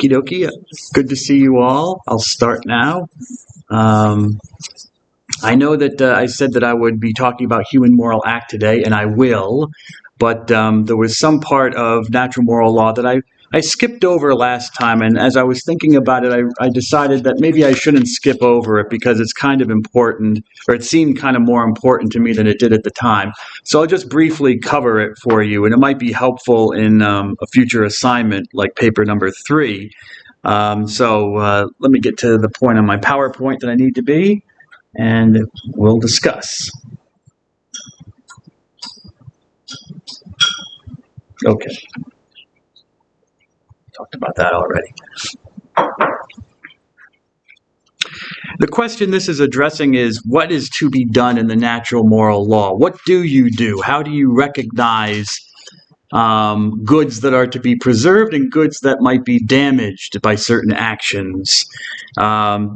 Okie dokie. Good to see you all. I'll start now. I know that I said that I would be talking about human moral act today, and I will, but there was some part of natural moral law that I skipped over last time, and as I was thinking about it, I decided that maybe I shouldn't skip over it because it's kind of important, or it seemed kind of more important to me than it did at the time. So I'll just briefly cover it for you, and it might be helpful in a future assignment like paper number 3. So let me get to the point on my PowerPoint that I need to be, and we'll discuss. Okay. Talked about that already. The question this is addressing is, what is to be done in the natural moral law? What do you do? How do you recognize goods that are to be preserved and goods that might be damaged by certain actions?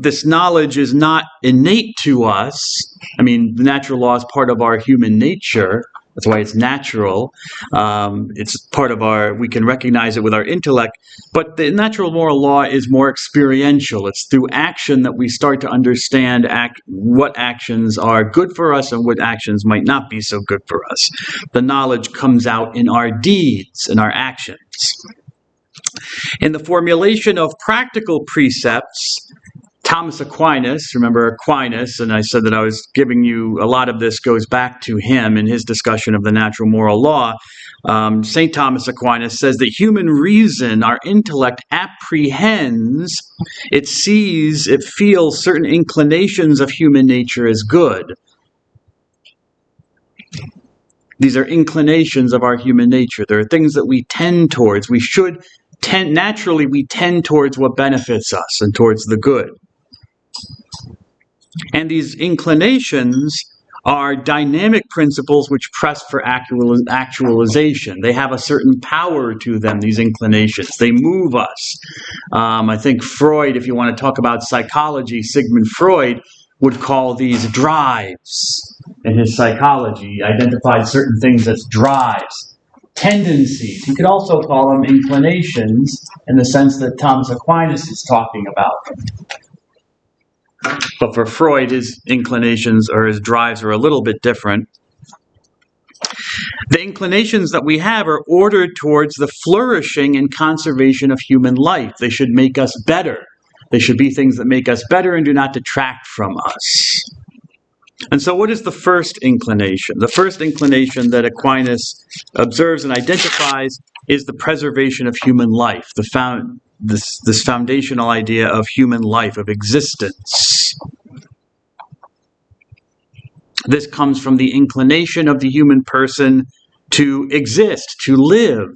This knowledge is not innate to us. I mean, the natural law is part of our human nature. That's why it's natural. It's part of we can recognize it with our intellect. But the natural moral law is more experiential. It's through action that we start to understand what actions are good for us and what actions might not be so good for us. The knowledge comes out in our deeds, in our actions. In the formulation of practical precepts, Thomas Aquinas, remember Aquinas, and I said that I was giving you, a lot of this goes back to him in his discussion of the natural moral law. St. Thomas Aquinas says that human reason, our intellect, apprehends, it sees, it feels certain inclinations of human nature as good. These are inclinations of our human nature. There are things that we tend towards. We tend towards what benefits us and towards the good. And these inclinations are dynamic principles which press for actualization. They have a certain power to them, these inclinations. They move us. I think Freud, if you want to talk about psychology, Sigmund Freud would call these drives in his psychology. He identified certain things as drives, tendencies. You could also call them inclinations in the sense that Thomas Aquinas is talking about. But for Freud, his inclinations or his drives are a little bit different. The inclinations that we have are ordered towards the flourishing and conservation of human life. They should make us better. They should be things that make us better and do not detract from us. And so what is the first inclination? The first inclination that Aquinas observes and identifies is the preservation of human life, this foundational idea of human life, of existence. This comes from the inclination of the human person to exist, to live.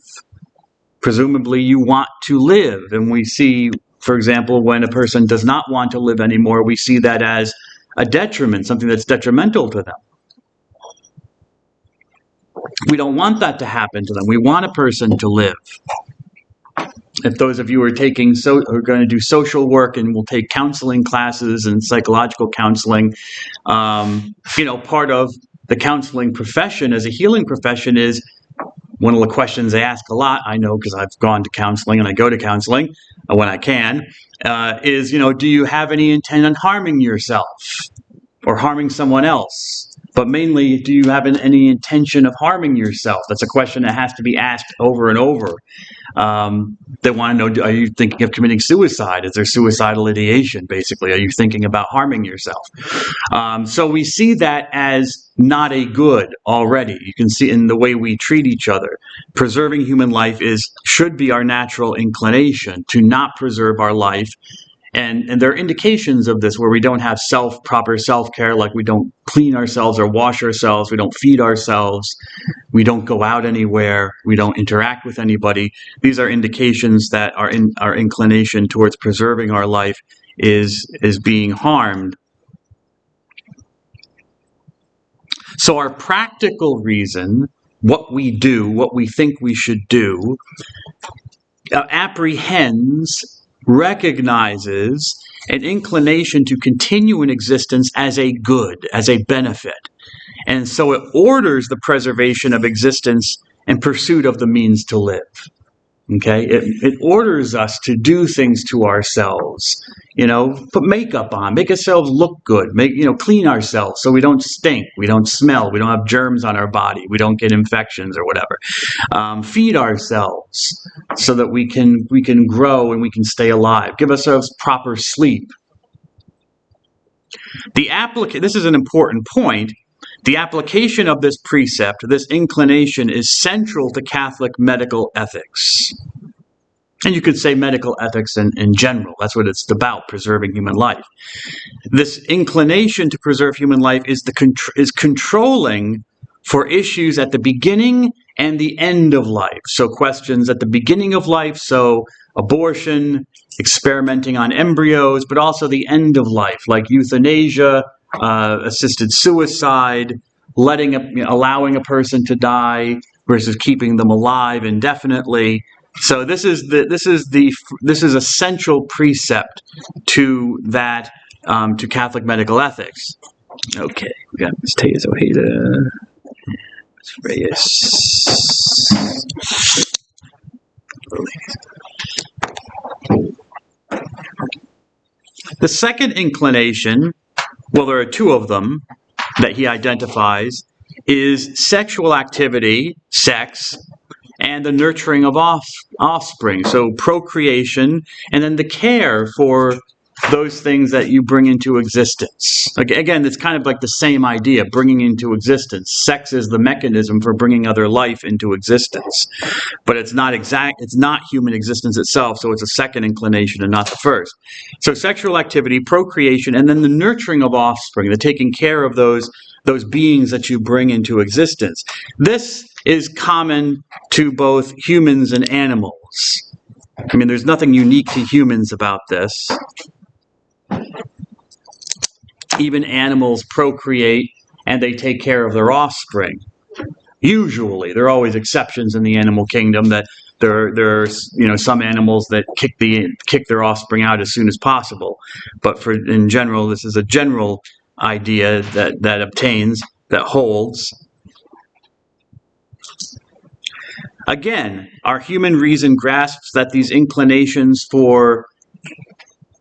Presumably you want to live, and we see, for example, when a person does not want to live anymore, we see that as a detriment, something that's detrimental to them. We don't want that to happen to them. We want a person to live. If those of you who are going to do social work and will take counseling classes and psychological counseling, part of the counseling profession as a healing profession is one of the questions they ask a lot, I know because I've gone to counseling and I go to counseling when I can, is, do you have any intent on harming yourself or harming someone else? But mainly, do you have any intention of harming yourself? That's a question that has to be asked over and over. They want to know, are you thinking of committing suicide? Is there suicidal ideation, basically? Are you thinking about harming yourself? So we see that as not a good already. You can see in the way we treat each other. Preserving human life should be our natural inclination. To not preserve our life, and there are indications of this where we don't have proper self-care, like we don't clean ourselves or wash ourselves, we don't feed ourselves, we don't go out anywhere, we don't interact with anybody. These are indications that our inclination towards preserving our life is being harmed. So our practical reason, what we do, what we think we should do, recognizes an inclination to continue in existence as a good, as a benefit. And so it orders the preservation of existence in pursuit of the means to live. Okay, it orders us to do things to ourselves, put makeup on, make ourselves look good, clean ourselves so we don't stink, we don't smell, we don't have germs on our body, we don't get infections or whatever. Feed ourselves so that we can grow and we can stay alive. Give ourselves proper sleep. This is an important point. The application of this precept, this inclination, is central to Catholic medical ethics. And you could say medical ethics in general. That's what it's about, preserving human life. This inclination to preserve human life is controlling for issues at the beginning and the end of life. So questions at the beginning of life, so abortion, experimenting on embryos, but also the end of life, like euthanasia, assisted suicide, allowing a person to die versus keeping them alive indefinitely. So this is a central precept to that, to Catholic medical ethics. Okay, we got Ms. Tejas Ojeda, Ms. Reyes. The second inclination, well, there are two of them that he identifies, is sexual activity, sex, and the nurturing of offspring. So procreation, and then the care for those things that you bring into existence. Again, it's kind of like the same idea, bringing into existence. Sex is the mechanism for bringing other life into existence. But it's not human existence itself, so it's a second inclination and not the first. So sexual activity, procreation, and then the nurturing of offspring, the taking care of those beings that you bring into existence. This is common to both humans and animals. I mean, there's nothing unique to humans about this. Even animals procreate and they take care of their offspring. Usually, there are always exceptions in the animal kingdom that there are some animals that kick their offspring out as soon as possible. But in general, this is a general idea that holds. Again, our human reason grasps that these inclinations for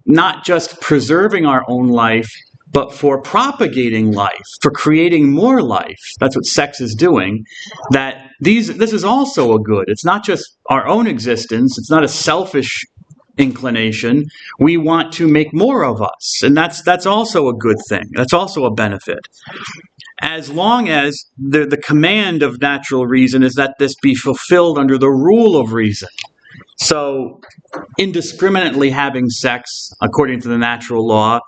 not just preserving our own life, but for propagating life, for creating more life, that's what sex is doing, that this is also a good. It's not just our own existence, it's not a selfish inclination. We want to make more of us, and that's also a good thing. That's also a benefit. As long as the command of natural reason is that this be fulfilled under the rule of reason. So indiscriminately having sex according to the natural law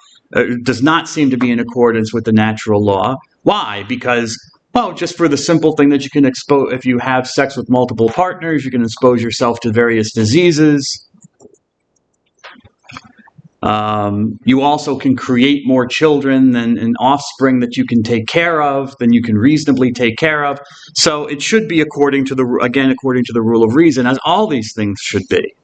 does not seem to be in accordance with the natural law. Why? Because, well, just for the simple thing that you can expose, if you have sex with multiple partners, you can expose yourself to various diseases. You also can create more children than an offspring that you can take care of, than you can reasonably take care of. So it should be according to the rule of reason, as all these things should be.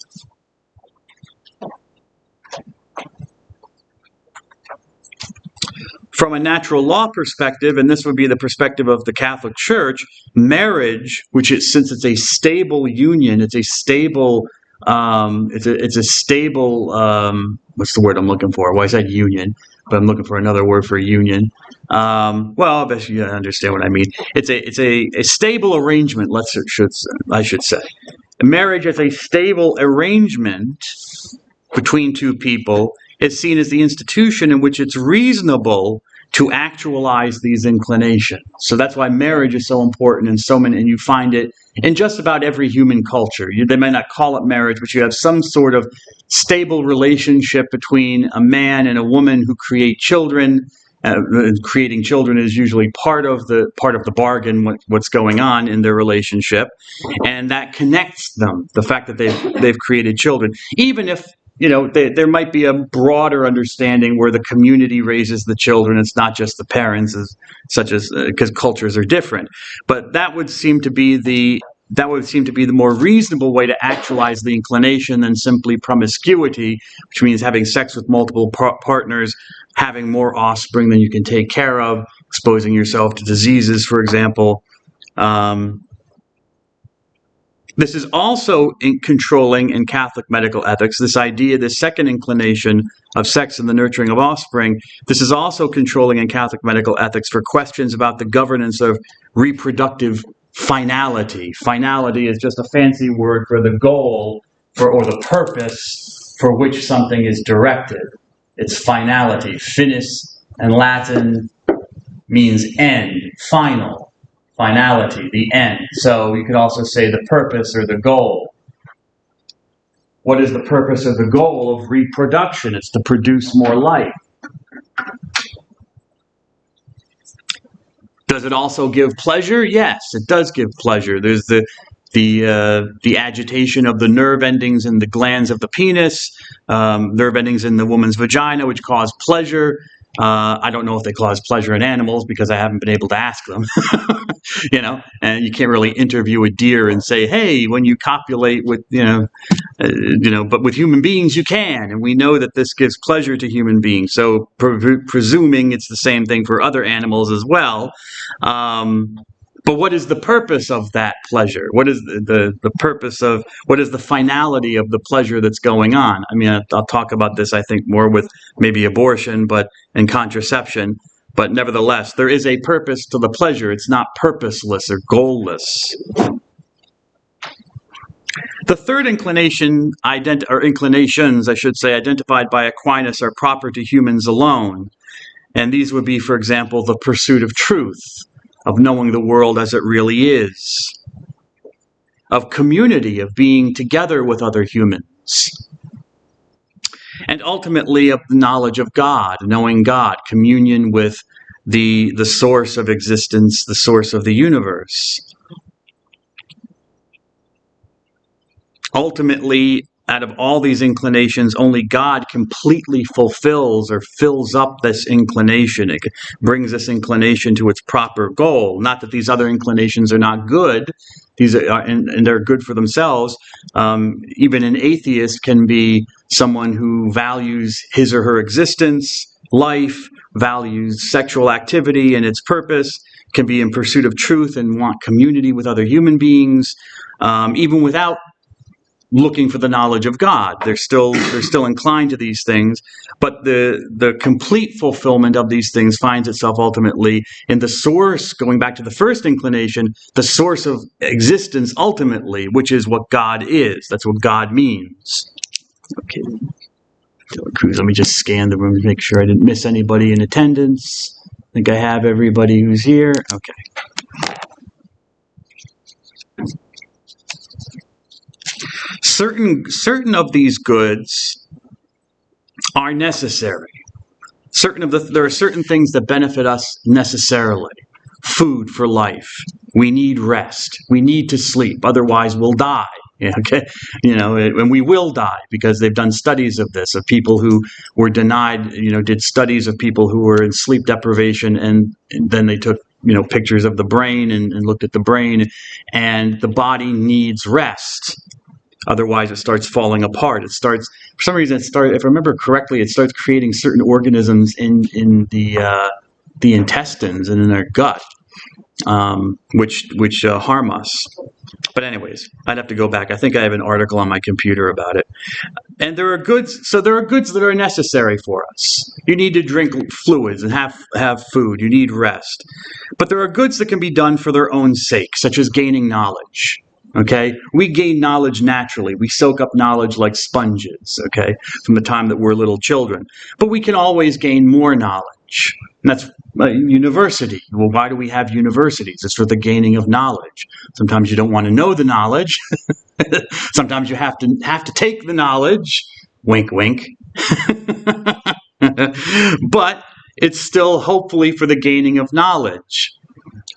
From a natural law perspective, and this would be the perspective of the Catholic Church, marriage, since it's a stable union, it's a stable, what's the word I'm looking for? Well, I said union, but I'm looking for another word for union. Well, I bet you understand what I mean. It's a stable arrangement. I should say, marriage is a stable arrangement between two people. Is seen as the institution in which it's reasonable to actualize these inclinations. So that's why marriage is so important and you find it in just about every human culture. They may not call it marriage, but you have some sort of stable relationship between a man and a woman who create children. Creating children is usually part of the bargain, what's going on in their relationship, and that connects them. The fact that they've created children, even if there might be a broader understanding where the community raises the children. It's not just the parents, because cultures are different. But that would seem to be the more reasonable way to actualize the inclination than simply promiscuity, which means having sex with multiple partners, having more offspring than you can take care of, exposing yourself to diseases, for example. This is also controlling in Catholic medical ethics, this idea, this second inclination of sex and the nurturing of offspring. This is also controlling in Catholic medical ethics for questions about the governance of reproductive finality. Finality is just a fancy word for the goal or the purpose for which something is directed. It's finality. Finis in Latin means end, final. Finality, the end. So you could also say the purpose or the goal. What is the purpose or the goal of reproduction? It's to produce more life. Does it also give pleasure? Yes, it does give pleasure. There's the agitation of the nerve endings in the glands of the penis, nerve endings in the woman's vagina, which cause pleasure. I don't know if they cause pleasure in animals because I haven't been able to ask them. And you can't really interview a deer and say, hey, when you copulate with, but with human beings you can, and we know that this gives pleasure to human beings. So presuming it's the same thing for other animals as well. But what is the purpose of that pleasure? What is the purpose of, what is the finality of the pleasure that's going on? I mean, I'll talk about this, I think, more with maybe abortion and contraception. But nevertheless, there is a purpose to the pleasure. It's not purposeless or goalless. The third inclination, or inclinations, I should say, identified by Aquinas are proper to humans alone. And these would be, for example, the pursuit of truth, of knowing the world as it really is, of community, of being together with other humans, and ultimately of the knowledge of God, knowing God, communion with the source of existence, the source of the universe. Ultimately, out of all these inclinations, only God completely fulfills or fills up this inclination. It brings this inclination to its proper goal. Not that these other inclinations are not good. These are, and they're good for themselves. Even an atheist can be someone who values his or her existence, life, values sexual activity and its purpose, can be in pursuit of truth and want community with other human beings, even without looking for the knowledge of God. They're still inclined to these things, but the complete fulfillment of these things finds itself ultimately in the source, going back to the first inclination, the source of existence ultimately, which is what God is. That's what God means. Okay. Cruz, let me just scan the room to make sure I didn't miss anybody in attendance. I think I have everybody who's here. Okay. Certain of these goods are necessary. There are certain things that benefit us necessarily. Food for life. We need rest. We need to sleep. Otherwise, we'll die. Okay, and we will die because they've done studies of this, of people who were denied. Did studies of people who were in sleep deprivation, and then they took pictures of the brain and looked at the brain, and the body needs rest. Otherwise, it starts falling apart. For some reason, if I remember correctly, it starts creating certain organisms in the intestines and in our gut, which harm us. But anyways, I'd have to go back. I think I have an article on my computer about it. And there are goods that are necessary for us. You need to drink fluids and have food. You need rest. But there are goods that can be done for their own sake, such as gaining knowledge. Okay, we gain knowledge naturally. We soak up knowledge like sponges, okay, from the time that we're little children. But we can always gain more knowledge. And that's university. Well, why do we have universities? It's for the gaining of knowledge. Sometimes you don't want to know the knowledge. Sometimes you have to take the knowledge. Wink, wink. But it's still hopefully for the gaining of knowledge.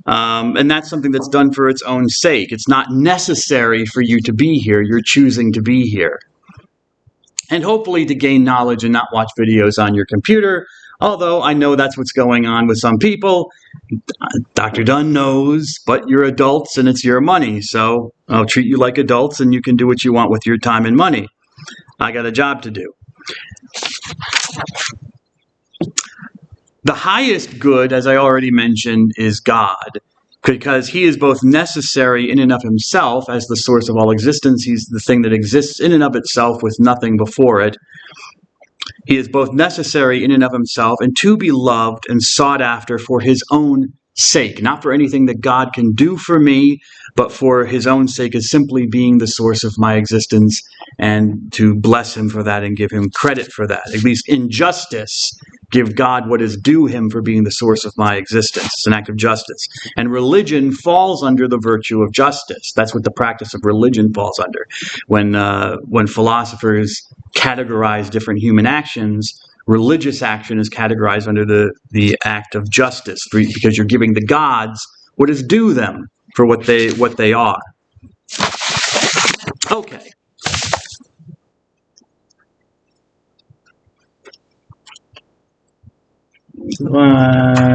And that's something that's done for its own sake. It's not necessary for you to be here. You're choosing to be here. And hopefully to gain knowledge and not watch videos on your computer, although I know that's what's going on with some people. Dr. Dunn knows, but you're adults and it's your money. So I'll treat you like adults and you can do what you want with your time and money. I got a job to do. The highest good, as I already mentioned, is God, because he is both necessary in and of himself as the source of all existence. He's the thing that exists in and of itself with nothing before it. He is both necessary in and of himself and to be loved and sought after for his own sake, not for anything that God can do for me, but for his own sake, as simply being the source of my existence, and to bless him for that and give him credit for that. At least in justice, give God what is due him for being the source of my existence. It's an act of justice. And religion falls under the virtue of justice. That's what the practice of religion falls under. When philosophers categorize different human actions, religious action is categorized under the act of justice, because you're giving the gods what is due them for what they are. Okay.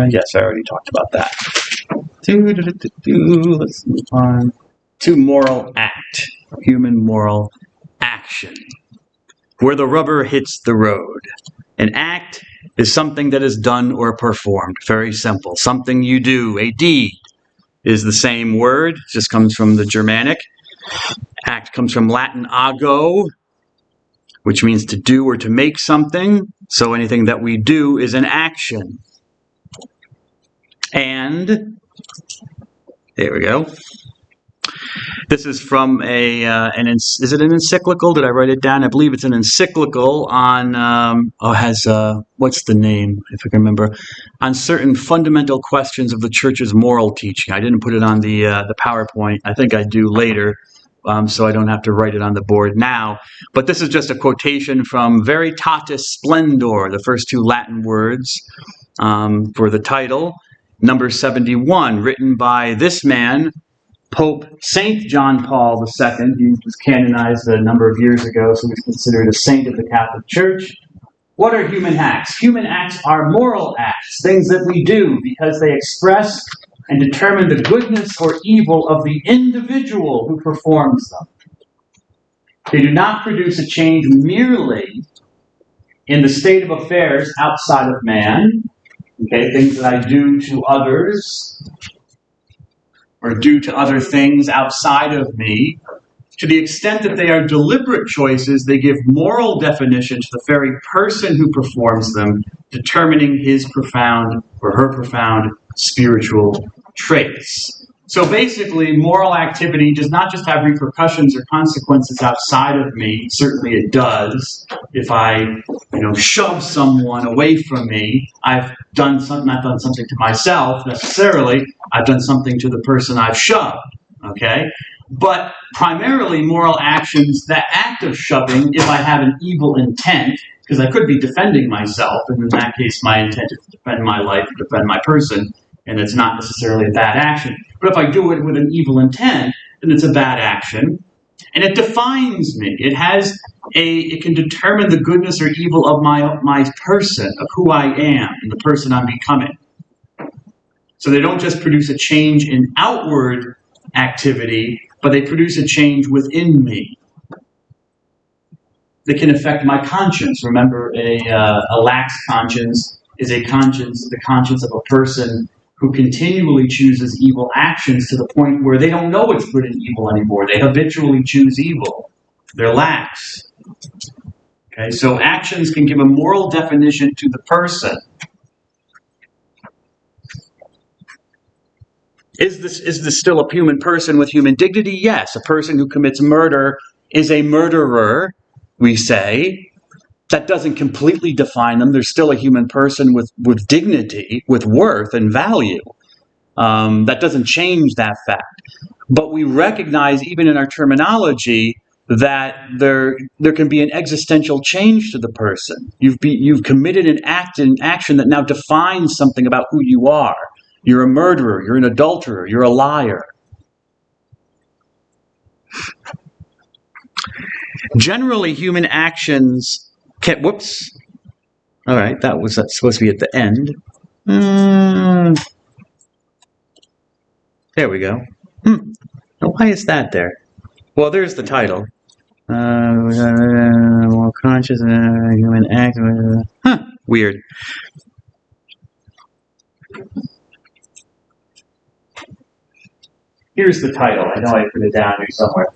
Yes, I already talked about that. Let's move on to moral act, human moral action, where the rubber hits the road. An act is something that is done or performed. Very simple. Something you do, a deed, is the same word. It just comes from the Germanic. Act comes from Latin ago, which means to do or to make something. So anything that we do is an action. And there we go. This is from is it an encyclical? Did I write it down? I believe it's an encyclical on, what's the name, if I can remember, on certain fundamental questions of the church's moral teaching. I didn't put it on the PowerPoint. I think I do later, so I don't have to write it on the board now. But this is just a quotation from Veritatis Splendor, the first two Latin words for the title, number 71, written by this man, Pope St. John Paul II. He was canonized a number of years ago, so he's considered a saint of the Catholic Church. What are human acts? Human acts are moral acts, things that we do because they express and determine the goodness or evil of the individual who performs them. They do not produce a change merely in the state of affairs outside of man, okay, things that I do to others or due to other things outside of me. To the extent that they are deliberate choices, they give moral definition to the very person who performs them, determining his profound or her profound spiritual traits. So basically, moral activity does not just have repercussions or consequences outside of me. Certainly it does. If I, shove someone away from me, I've done something, not done something to myself necessarily. I've done something to the person I've shoved. Okay? But primarily moral actions, that act of shoving, if I have an evil intent, because I could be defending myself, and in that case my intent is to defend my life, defend my person, and it's not necessarily a bad action. But if I do it with an evil intent, then it's a bad action. And it defines me. It can determine the goodness or evil of my person, of who I am, and the person I'm becoming. So they don't just produce a change in outward activity, but they produce a change within me that can affect my conscience. Remember, a lax conscience is the conscience of a person who continually chooses evil actions to the point where they don't know what's good and evil anymore. They habitually choose evil. They're lax. Okay, so actions can give a moral definition to the person. Is this still a human person with human dignity? Yes. A person who commits murder is a murderer, we say. That doesn't completely define them. They're still a human person with dignity, with worth and value. That doesn't change that fact. But we recognize, even in our terminology, that there can be an existential change to the person. You've committed an action that now defines something about who you are. You're a murderer, you're an adulterer, you're a liar. Generally, human actions can... Whoops. All right, that's supposed to be at the end. There we go. Why is that there? Well, there's the title. More conscious human act. Weird. Here's the title. I know I put it down here somewhere.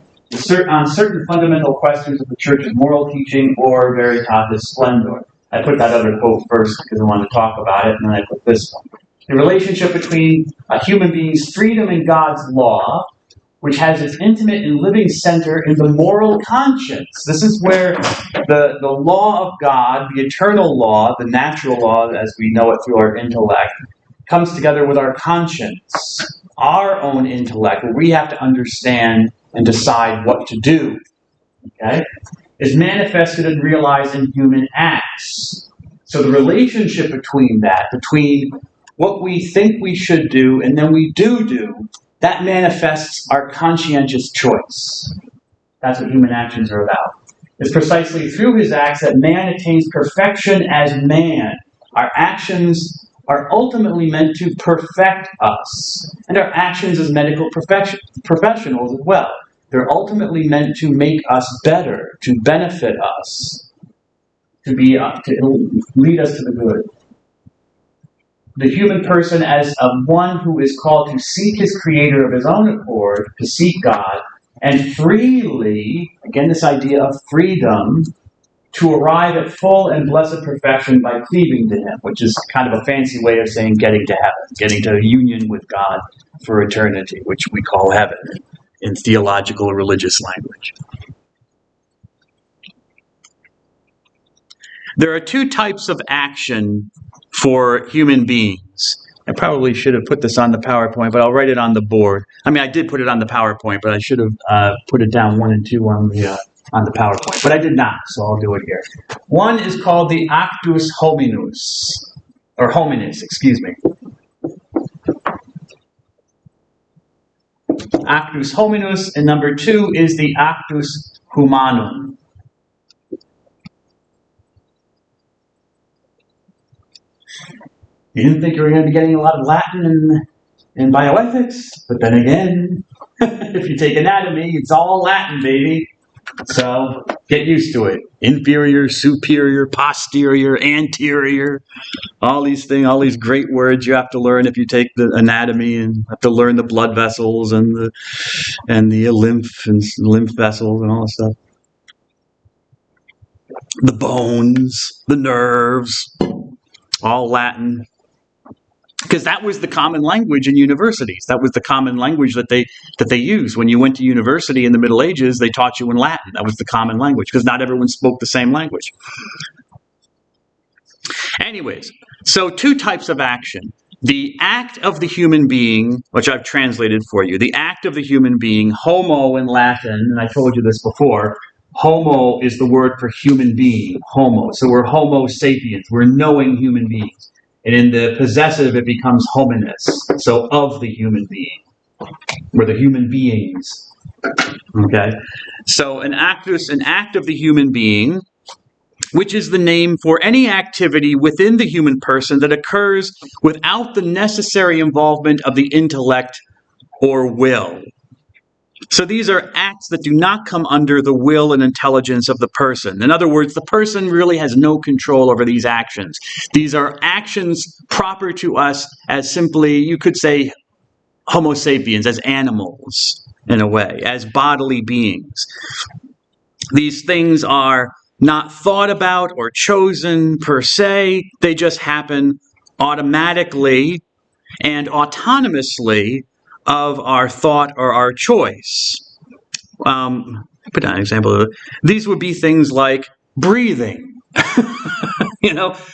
On certain fundamental questions of the Church's moral teaching or Veritatis Splendor. I put that other quote first because I wanted to talk about it, and then I put this one. The relationship between a human being's freedom and God's law, which has its intimate and living center in the moral conscience. This is where the law of God, the eternal law, the natural law as we know it through our intellect, comes together with our conscience, our own intellect, where we have to understand and decide what to do. Okay? Is manifested and realized in human acts. So the relationship between what we think we should do and then we do, that manifests our conscientious choice. That's what human actions are about. It's precisely through his acts that man attains perfection as man. Our actions are ultimately meant to perfect us. And our actions as medical professionals as well. They're ultimately meant to make us better, to benefit us, to lead us to the good. The human person as one who is called to seek his Creator of his own accord, to seek God, and freely, again this idea of freedom, to arrive at full and blessed perfection by cleaving to Him, which is kind of a fancy way of saying getting to heaven, getting to union with God for eternity, which we call heaven in theological or religious language. There are two types of action for human beings. I probably should have put this on the PowerPoint, but I'll write it on the board. I mean, I did put it on the PowerPoint, but I should have put it down 1 and 2 on the PowerPoint, but I did not, so I'll do it here. One is called the actus hominus, or hominis, excuse me. Actus hominus, and number 2 is the actus humanum. You didn't think you were going to be getting a lot of Latin in bioethics, but then again, if you take anatomy, it's all Latin, baby. So get used to it. Inferior, superior, posterior, anterior, all these things, all these great words you have to learn if you take the anatomy, and have to learn the blood vessels and the lymph vessels and all that stuff. The bones, the nerves, all Latin. Because that was the common language in universities. That was the common language that they used. When you went to university in the Middle Ages, they taught you in Latin. That was the common language, because not everyone spoke the same language. Anyways, so two types of action. The act of the human being, which I've translated for you. The act of the human being, homo in Latin, and I told you this before, homo is the word for human being, homo. So we're homo sapiens, we're knowing human beings. And in the possessive, it becomes hominis, so of the human being. We're the human beings. Okay? So an act of the human being, which is the name for any activity within the human person that occurs without the necessary involvement of the intellect or will. So these are acts that do not come under the will and intelligence of the person. In other words, the person really has no control over these actions. These are actions proper to us as simply, you could say, Homo sapiens, as animals, in a way, as bodily beings. These things are not thought about or chosen per se. They just happen automatically and autonomously of our thought or our choice. Put down an example. These would be things like breathing.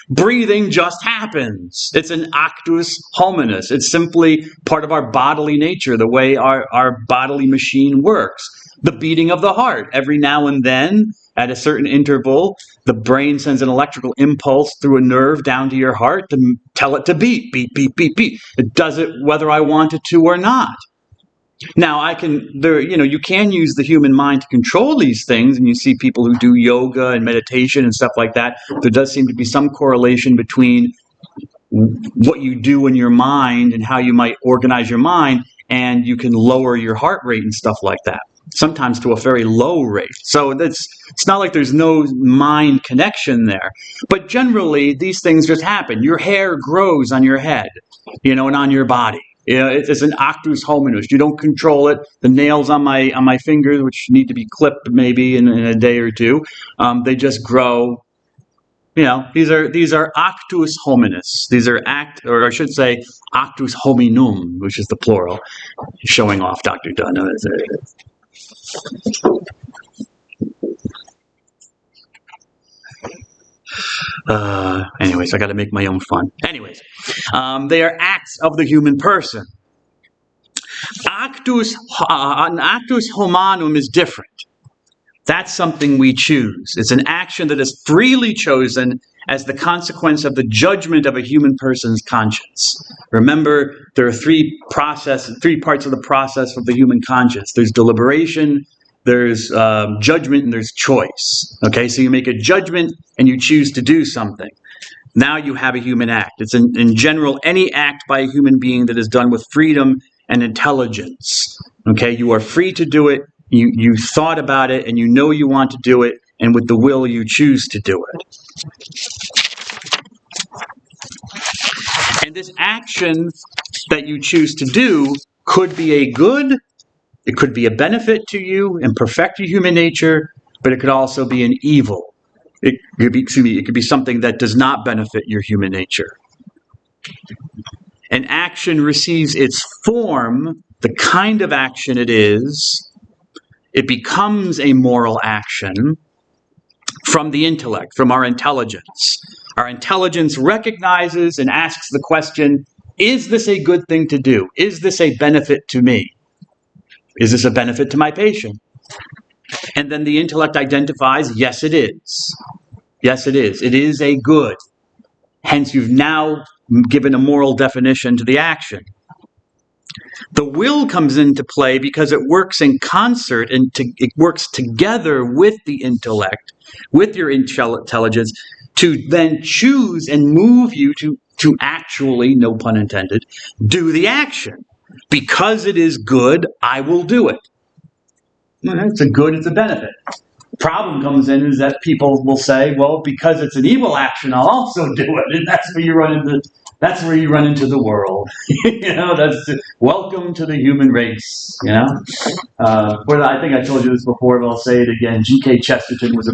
Breathing just happens. It's an actus hominis. It's simply part of our bodily nature, the way our bodily machine works. The beating of the heart. Every now and then, at a certain interval, the brain sends an electrical impulse through a nerve down to your heart to tell it to beat, beat, beat, beat, beat. It does it whether I want it to or not. Now, you can use the human mind to control these things, and you see people who do yoga and meditation and stuff like that. There does seem to be some correlation between what you do in your mind and how you might organize your mind, and you can lower your heart rate and stuff like that, sometimes to a very low rate. So it's not like there's no mind connection there. But generally, these things just happen. Your hair grows on your head, and on your body. You know, it's an actus hominus. You don't control it. The nails on my fingers, which need to be clipped maybe in a day or two, they just grow. You know, these are actus hominis. These are or I should say, actus hominum, which is the plural. Showing off Dr. Dunn. Anyways, I got to make my own fun. Anyways, they are acts of the human person. An actus humanum is different. That's something we choose. It's an action that is freely chosen as the consequence of the judgment of a human person's conscience. Remember, there are three parts of the process of the human conscience. There's deliberation, there's judgment, and there's choice. Okay, so you make a judgment and you choose to do something. Now you have a human act. It's in general any act by a human being that is done with freedom and intelligence. Okay, you are free to do it. You thought about it and you know you want to do it, and with the will you choose to do it. And this action that you choose to do could be a good, it could be a benefit to you and perfect your human nature, but it could also be an evil. It could be something that does not benefit your human nature. An action receives its form, the kind of action it is. It becomes a moral action from the intellect, from our intelligence. Our intelligence recognizes and asks the question, is this a good thing to do? Is this a benefit to me? Is this a benefit to my patient? And then the intellect identifies, yes, it is. Yes, it is. It is a good. Hence, you've now given a moral definition to the action. The will comes into play because it works in concert and it works together with the intellect, with your intelligence, to then choose and move you to actually, no pun intended, do the action. Because it is good, I will do it. It's a good, it's a benefit. The problem comes in is that people will say, well, because it's an evil action, I'll also do it. And that's where you run into the world. Welcome to the human race, I think I told you this before, but I'll say it again. G.K. Chesterton was a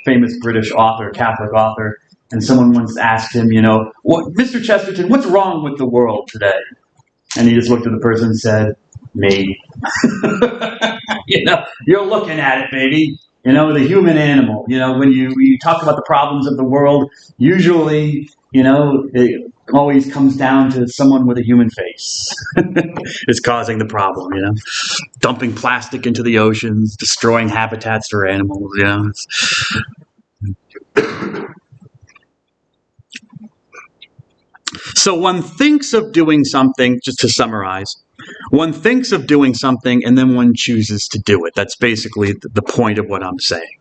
famous British author, Catholic author, and someone once asked him, Mr. Chesterton, what's wrong with the world today? And he just looked at the person and said, me. You're looking at it, baby. The human animal. When you talk about the problems of the world, usually, it always comes down to someone with a human face is causing the problem, Dumping plastic into the oceans, destroying habitats for animals, So one thinks of doing something, just to summarize, one thinks of doing something and then one chooses to do it. That's basically the point of what I'm saying.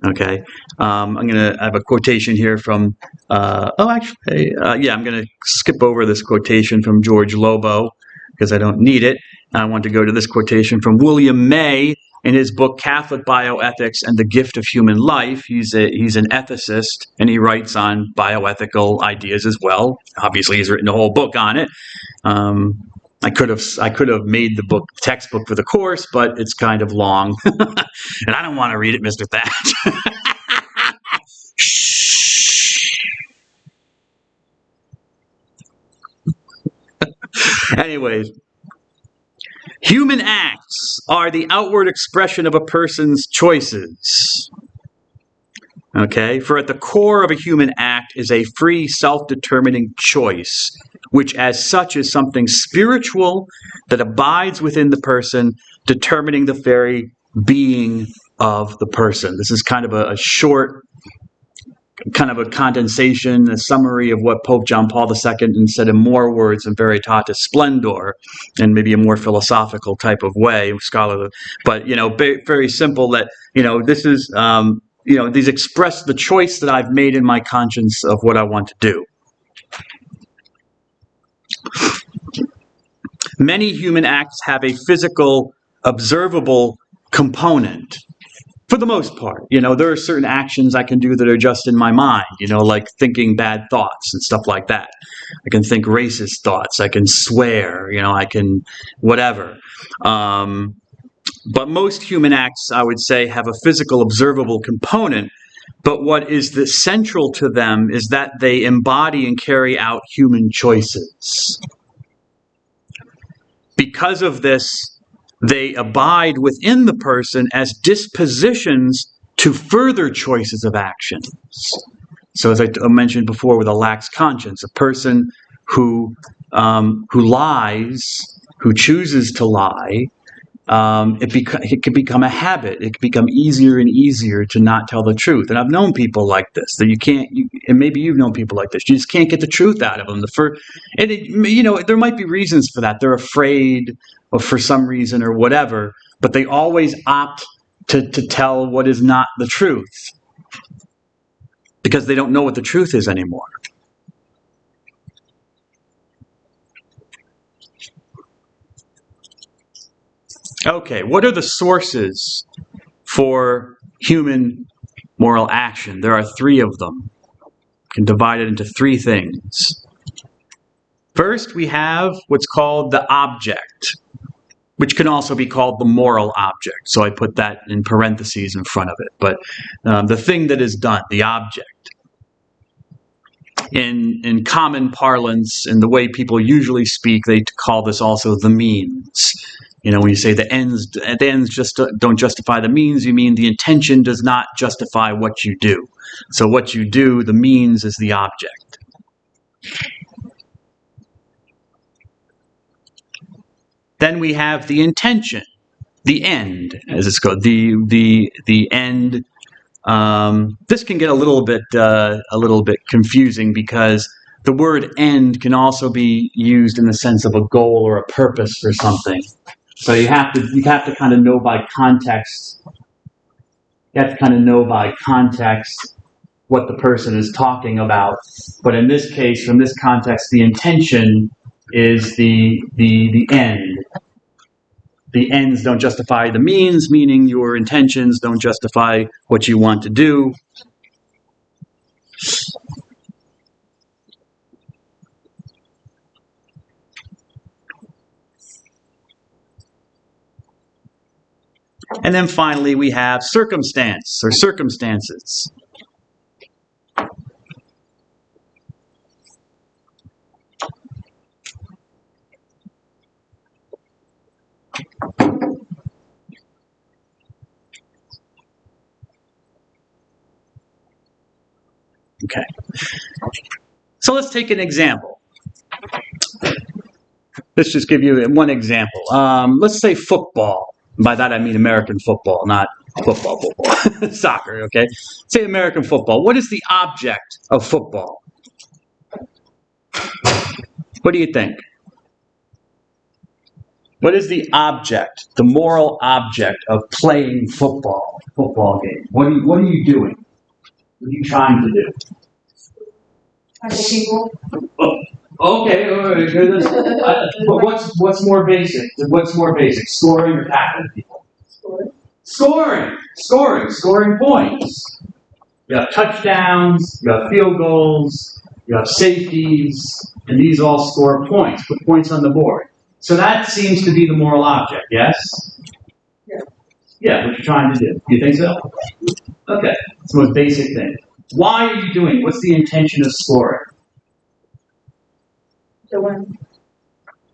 Okay, I'm going to have a quotation here from, I'm going to skip over this quotation from George Lobo because I don't need it. I want to go to this quotation from William May in his book Catholic Bioethics and the Gift of Human Life. He's an ethicist and he writes on bioethical ideas as well. Obviously, he's written a whole book on it. I could have made the textbook for the course, but it's kind of long, and I don't want to read it, Mr. Thatch. Anyways, human acts are the outward expression of a person's choices. Okay, for at the core of a human act is a free, self-determining choice, which as such is something spiritual that abides within the person, determining the very being of the person. This is kind of a short, kind of a condensation, a summary of what Pope John Paul II said in more words in Veritatis Splendor, and maybe a more philosophical type of way, scholarly. But, very simple that, this is, these express the choice that I've made in my conscience of what I want to do. Many human acts have a physical, observable component. For the most part, there are certain actions I can do that are just in my mind, like thinking bad thoughts and stuff like that. I can think racist thoughts. I can swear, I can whatever. But most human acts, I would say, have a physical observable component. But what is central to them is that they embody and carry out human choices. Because of this, they abide within the person as dispositions to further choices of actions. So as I mentioned before, with a lax conscience, a person who lies, who chooses to lie, it can become a habit. It can become easier and easier to not tell the truth. And I've known people like this, that and maybe you've known people like this. You just can't get the truth out of them. There might be reasons for that. They're afraid, or for some reason, or whatever. But they always opt to tell what is not the truth, because they don't know what the truth is anymore. Okay, what are the sources for human moral action? There are three of them. You can divide it into three things. First, we have what's called the object, which can also be called the moral object. So I put that in parentheses in front of it. But the thing that is done, the object. In common parlance, in the way people usually speak, they call this also the means. When you say the ends just don't justify the means, you mean the intention does not justify what you do. So what you do, the means, is the object. Then we have the intention, the end, as it's called. The end. This can get a little bit confusing, because the word end can also be used in the sense of a goal or a purpose for something. So you have to kind of know by context. You have to kind of know by context what the person is talking about. But in this case, from this context, the intention is the end. The ends don't justify the means, meaning your intentions don't justify what you want to do. And then finally, we have circumstance or circumstances. Okay. So let's take an example. Let's just give you one example. Let's say football. By that I mean American football, not football, soccer, okay? Say American football. What is the object of football? What do you think? What is the object, the moral object of playing football game? What are you doing? What are you trying to do? People. Oh, okay, all right. But what's more basic? What's more basic? Scoring or tackling people? Scoring points. You have touchdowns, you have field goals, you have safeties, and these all score points. Put points on the board. So that seems to be the moral object, yes? Yeah, what you're trying to do. Do you think so? Okay, it's the most basic thing. Why are you doing it? What's the intention of scoring? To win.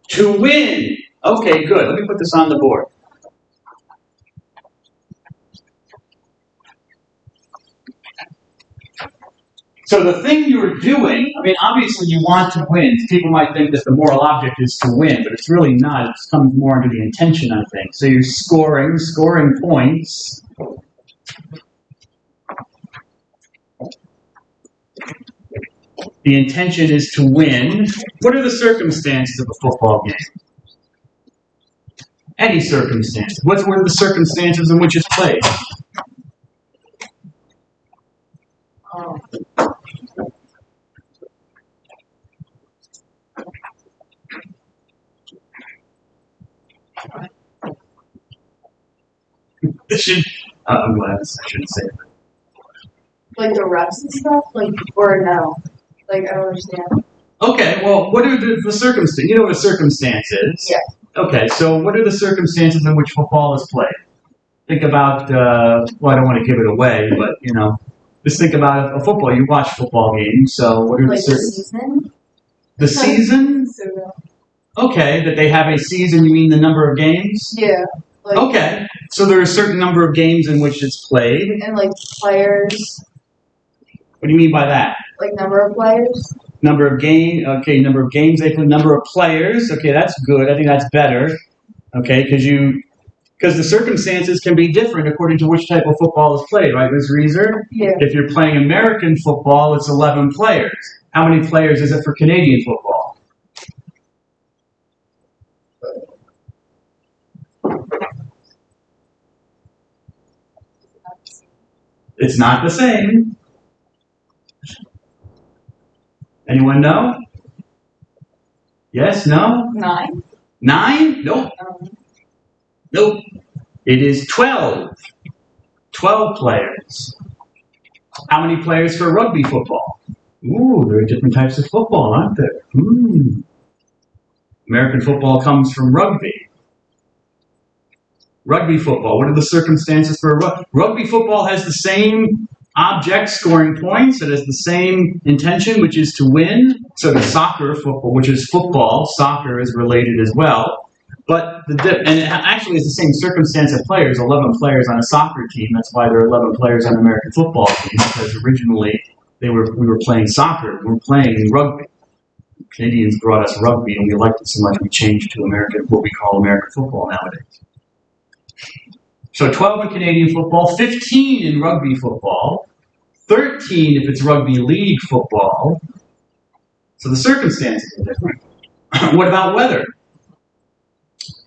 To win! Okay, good. Let me put this on the board. So the thing you're doing, obviously you want to win. People might think that the moral object is to win, but it's really not. It comes more into the intention, I think. So you're scoring points. The intention is to win. What are the circumstances of a football game? Any circumstances. What are the circumstances in which it's played? Well, I shouldn't say that. Like the reps and stuff? Like, or no? Like, I don't understand. Okay, well, what are the circumstances? You know what a circumstance is? Yeah. Okay, so what are the circumstances in which football is played? Think about, well, I don't want to give it away, but, you know, just think about a football. You watch football games, so what are Like the season? The season? Okay, that they have a season, you mean the number of games? Yeah. Like, okay, so there are a certain number of games in which it's played. And like players. What do you mean by that? Like number of players? Number of games, okay, number of games they play, number of players, okay, that's good, I think that's better, okay, because the circumstances can be different according to which type of football is played, right, Ms. Reeser? Yeah. If you're playing American football, it's 11 players. How many players is it for Canadian football? It's not the same. Anyone know? Yes, no? 9? 9? Nope. Nope. It is 12. 12 players. How many players for rugby football? Ooh, there are different types of football, aren't there? American football comes from rugby. Rugby football, what are the circumstances for rugby football? Has the same object, scoring points. It has the same intention, which is to win. So does soccer football, which is football. Soccer is related as well. But and it actually is the same circumstance of players, 11 players on a soccer team. That's why there are 11 players on an American football team, because originally we were playing soccer. We were playing rugby. Canadians brought us rugby, and we liked it so much we changed to what we call American football nowadays. So 12 in Canadian football, 15 in rugby football, 13 if it's rugby league football. So the circumstances are different. What about weather?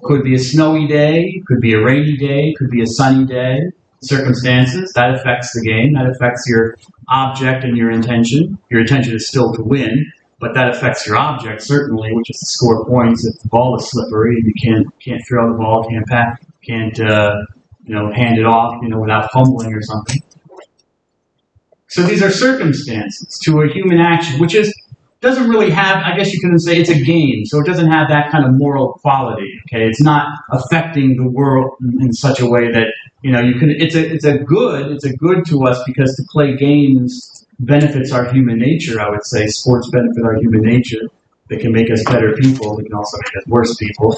Could be a snowy day, could be a rainy day, could be a sunny day. Circumstances, that affects the game, that affects your object and your intention. Your intention is still to win, but that affects your object, certainly, which is to score points. If the ball is slippery and you can't throw the ball, can't hand it off, without fumbling or something. So these are circumstances to a human action, which doesn't really have, I guess you can say it's a game, so it doesn't have that kind of moral quality, okay? It's not affecting the world in such a way that, it's a good to us, because to play games benefits our human nature, I would say. Sports benefit our human nature. They can make us better people. They can also make us worse people.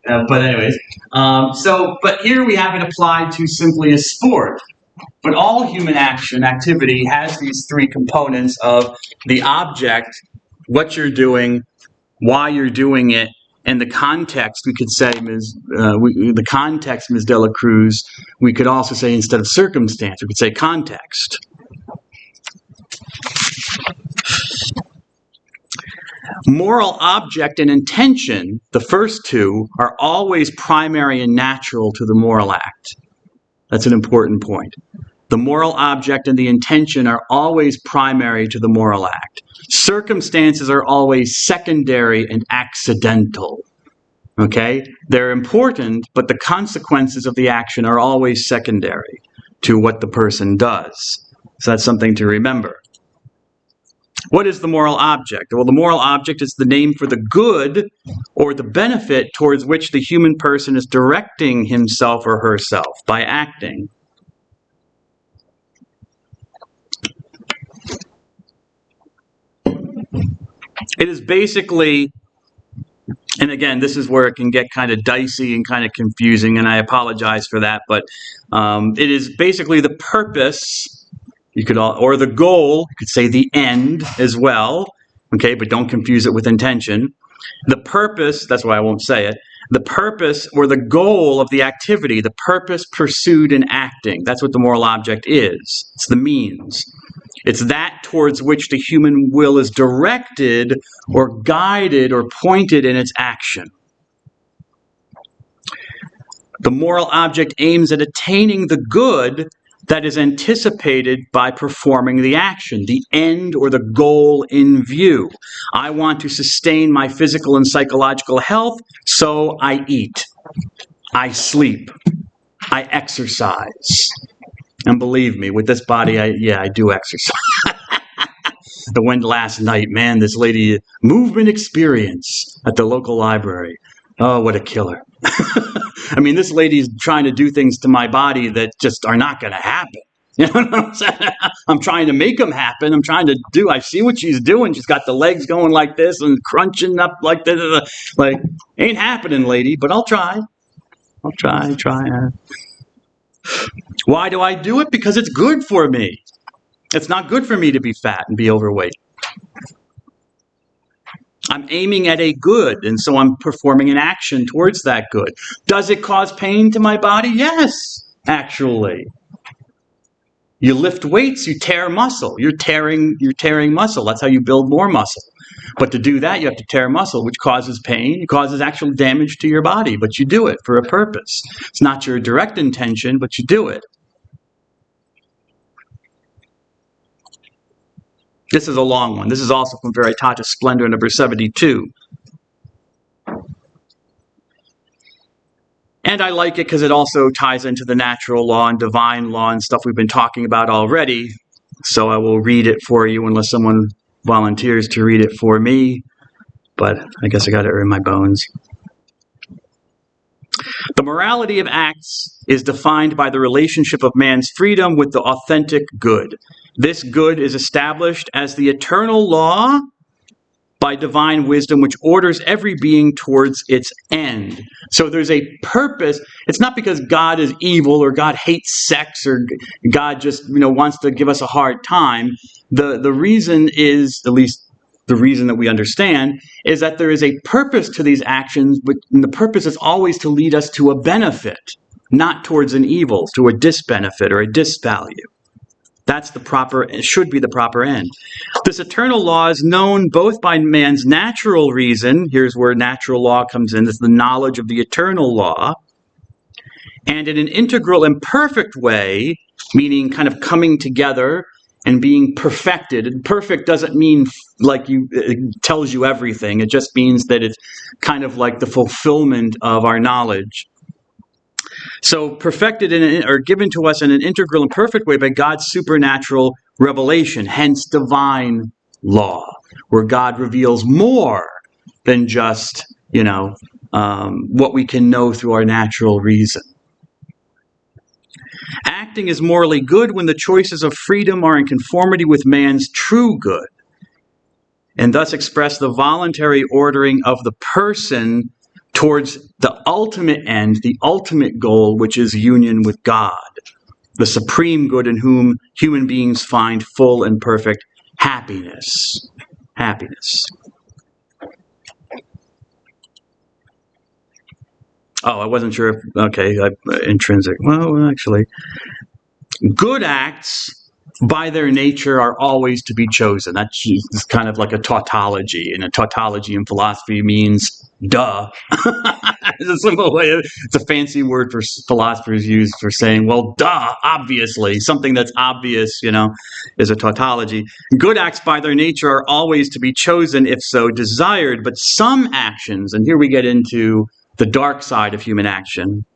But anyways, but here we have it applied to simply a sport. But all human activity has these three components of the object, what you're doing, why you're doing it, and the context. We could say, the context, Ms. Dela Cruz, we could also say, instead of circumstance, we could say context. Moral object and intention, the first two, are always primary and natural to the moral act. That's an important point. The moral object and the intention are always primary to the moral act. Circumstances are always secondary and accidental. Okay? They're important, but the consequences of the action are always secondary to what the person does. So that's something to remember. What is the moral object? Well, the moral object is the name for the good or the benefit towards which the human person is directing himself or herself by acting. It is basically, and again, this is where it can get kind of dicey and kind of confusing, and I apologize for that, but it is basically the purpose, or the goal, you could say the end as well, okay, but don't confuse it with intention. The purpose, that's why I won't say it, the purpose or the goal of the activity, the purpose pursued in acting. That's what the moral object is. It's the means. It's that towards which the human will is directed or guided or pointed in its action. The moral object aims at attaining the good that is anticipated by performing the action, the end or the goal in view. I want to sustain my physical and psychological health, so I eat. I sleep. I exercise. And believe me, with this body, I do exercise. I went last night, man, this lady, movement experience at the local library. Oh, what a killer. I mean, this lady's trying to do things to my body that just are not going to happen. You know what I'm saying? I'm trying to make them happen. I see what she's doing. She's got the legs going like this and crunching up like this. Like, ain't happening, lady, but I'll try. I'll try. Why do I do it? Because it's good for me. It's not good for me to be fat and be overweight. I'm aiming at a good, and so I'm performing an action towards that good. Does it cause pain to my body? Yes, actually. You lift weights, you tear muscle. You're tearing muscle. That's how you build more muscle. But to do that, you have to tear muscle, which causes pain. It causes actual damage to your body, but you do it for a purpose. It's not your direct intention, but you do it. This is a long one. This is also from Veritatis Splendor, number 72. And I like it because it also ties into the natural law and divine law and stuff we've been talking about already. So I will read it for you unless someone volunteers to read it for me. But I guess I got to earn my bones. The morality of acts is defined by the relationship of man's freedom with the authentic good. This good is established as the eternal law by divine wisdom, which orders every being towards its end. So there's a purpose. It's not because God is evil or God hates sex or God just wants to give us a hard time. The reason is, at least the reason that we understand, is that there is a purpose to these actions, but the purpose is always to lead us to a benefit, not towards an evil, to a disbenefit or a disvalue. That's it should be the proper end. This eternal law is known both by man's natural reason. Here's where natural law comes in. It's the knowledge of the eternal law. And in an integral and perfect way, meaning kind of coming together and being perfected. And perfect doesn't mean it tells you everything. It just means that it's kind of like the fulfillment of our knowledge. So perfected or given to us in an integral and perfect way by God's supernatural revelation, hence divine law, where God reveals more than just, what we can know through our natural reason. Acting is morally good when the choices of freedom are in conformity with man's true good, and thus express the voluntary ordering of the person towards the ultimate end, the ultimate goal, which is union with God, the supreme good in whom human beings find full and perfect happiness. Happiness. Oh, I wasn't sure if, okay, intrinsic. Well, actually, good acts by their nature are always to be chosen. That's kind of like a tautology, and a tautology in philosophy means duh. It's a simple way. It's a fancy word for philosophers use for saying, well, duh, obviously. Something that's obvious, is a tautology. Good acts by their nature are always to be chosen if so desired, but some actions, and here we get into the dark side of human action,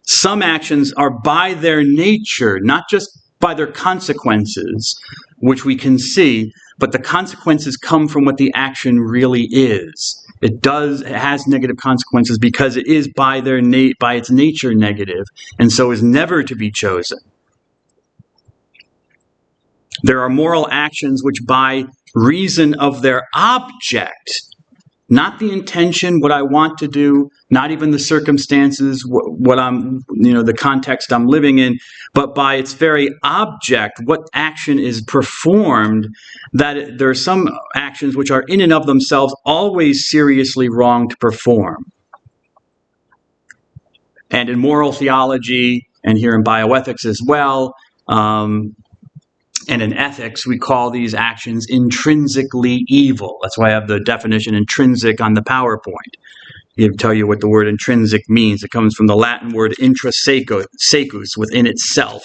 some actions are by their nature, not just by their consequences, which we can see, but the consequences come from what the action really is. It has negative consequences because it is by its nature negative, and so is never to be chosen. There are moral actions which by reason of their object, not the intention, what I want to do, not even the circumstances, what I'm, the context I'm living in, but by its very object, what action is performed, that there are some actions which are in and of themselves always seriously wrong to perform. And in moral theology, and here in bioethics as well, and in ethics, we call these actions intrinsically evil. That's why I have the definition intrinsic on the PowerPoint. It'll tell you what the word intrinsic means. It comes from the Latin word intrasecus, within itself.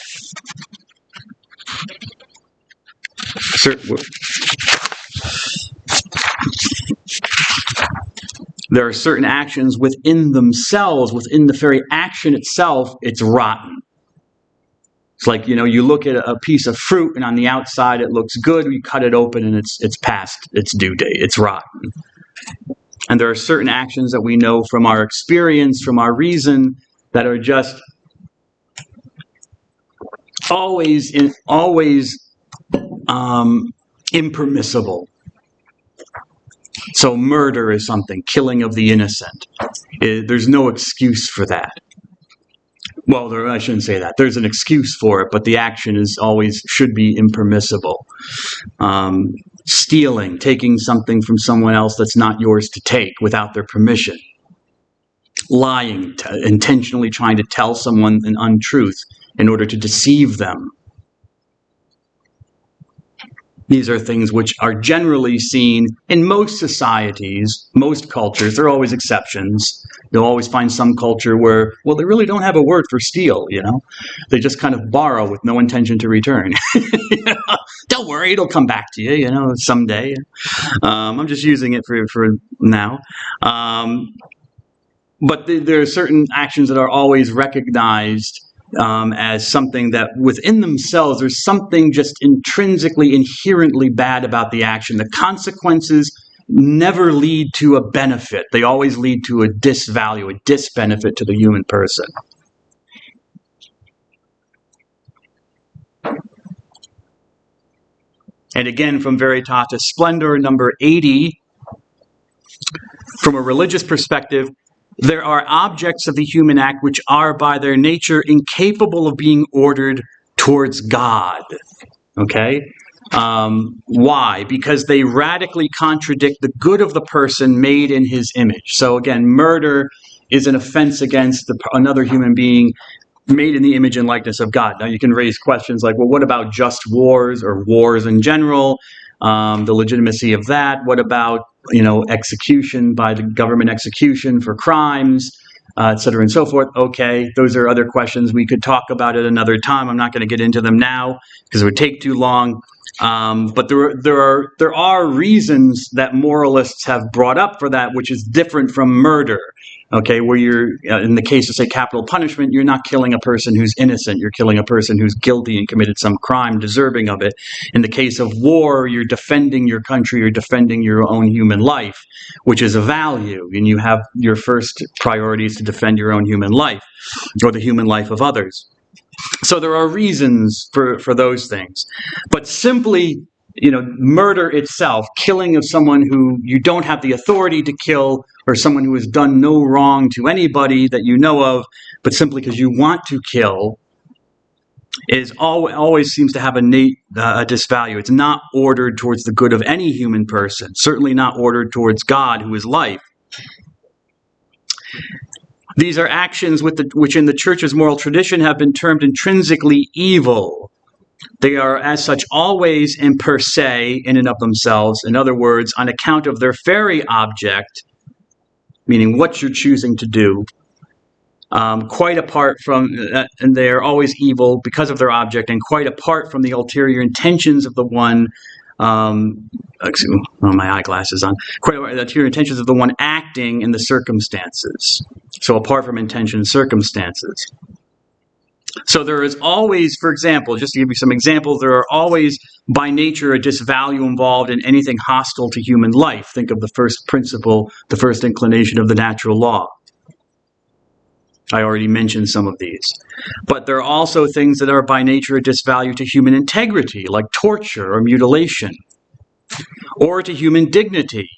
There are certain actions within themselves, within the very action itself, it's rotten. It's like, you look at a piece of fruit and on the outside it looks good, you cut it open and it's past its due date, it's rotten. And there are certain actions that we know from our experience, from our reason, that are just always impermissible. So murder is something, killing of the innocent. There's no excuse for that. Well, I shouldn't say that. There's an excuse for it, but the action should be impermissible. Stealing, taking something from someone else that's not yours to take without their permission. Lying, intentionally trying to tell someone an untruth in order to deceive them. These are things which are generally seen in most societies, most cultures. There are always exceptions. You'll always find some culture where, well, they really don't have a word for steal, They just kind of borrow with no intention to return. Don't worry, it'll come back to you, someday. I'm just using it for now. But there are certain actions that are always recognized as something that within themselves, there's something just intrinsically, inherently bad about the action. The consequences never lead to a benefit. They always lead to a disvalue, a disbenefit to the human person. And again, from Veritatis Splendor, number 80, from a religious perspective, there are objects of the human act which are by their nature incapable of being ordered towards God. Okay? Why? Because they radically contradict the good of the person made in his image. So again, murder is an offense against another human being made in the image and likeness of God. Now you can raise questions like, well, what about just wars or wars in general? The legitimacy of that? What about execution by the government, execution for crimes, et cetera and so forth? Okay, those are other questions we could talk about at another time. I'm not going to get into them now because it would take too long. But there are reasons that moralists have brought up for that, which is different from murder. Okay, where you're, in the case of, say, capital punishment, you're not killing a person who's innocent. You're killing a person who's guilty and committed some crime deserving of it. In the case of war, you're defending your country, you're defending your own human life, which is a value. And you have your first priority is to defend your own human life or the human life of others. So there are reasons for those things. But simply, murder itself, killing of someone who you don't have the authority to kill, or someone who has done no wrong to anybody that you know of, but simply because you want to kill, is always seems to have a disvalue. It's not ordered towards the good of any human person, certainly not ordered towards God, who is life. These are actions which in the Church's moral tradition have been termed intrinsically evil. They are, as such, always and per se, in and of themselves. In other words, on account of their very object, meaning what you're choosing to do, quite apart from, and they are always evil because of their object, and quite apart from the ulterior intentions of the one, my eyeglasses on, quite apart from the ulterior intentions of the one acting in the circumstances. So apart from intention and circumstances. So there is always, for example, just to give you some examples, there are always by nature a disvalue involved in anything hostile to human life. Think of the first principle, the first inclination of the natural law. I already mentioned some of these. But there are also things that are by nature a disvalue to human integrity, like torture or mutilation, or to human dignity,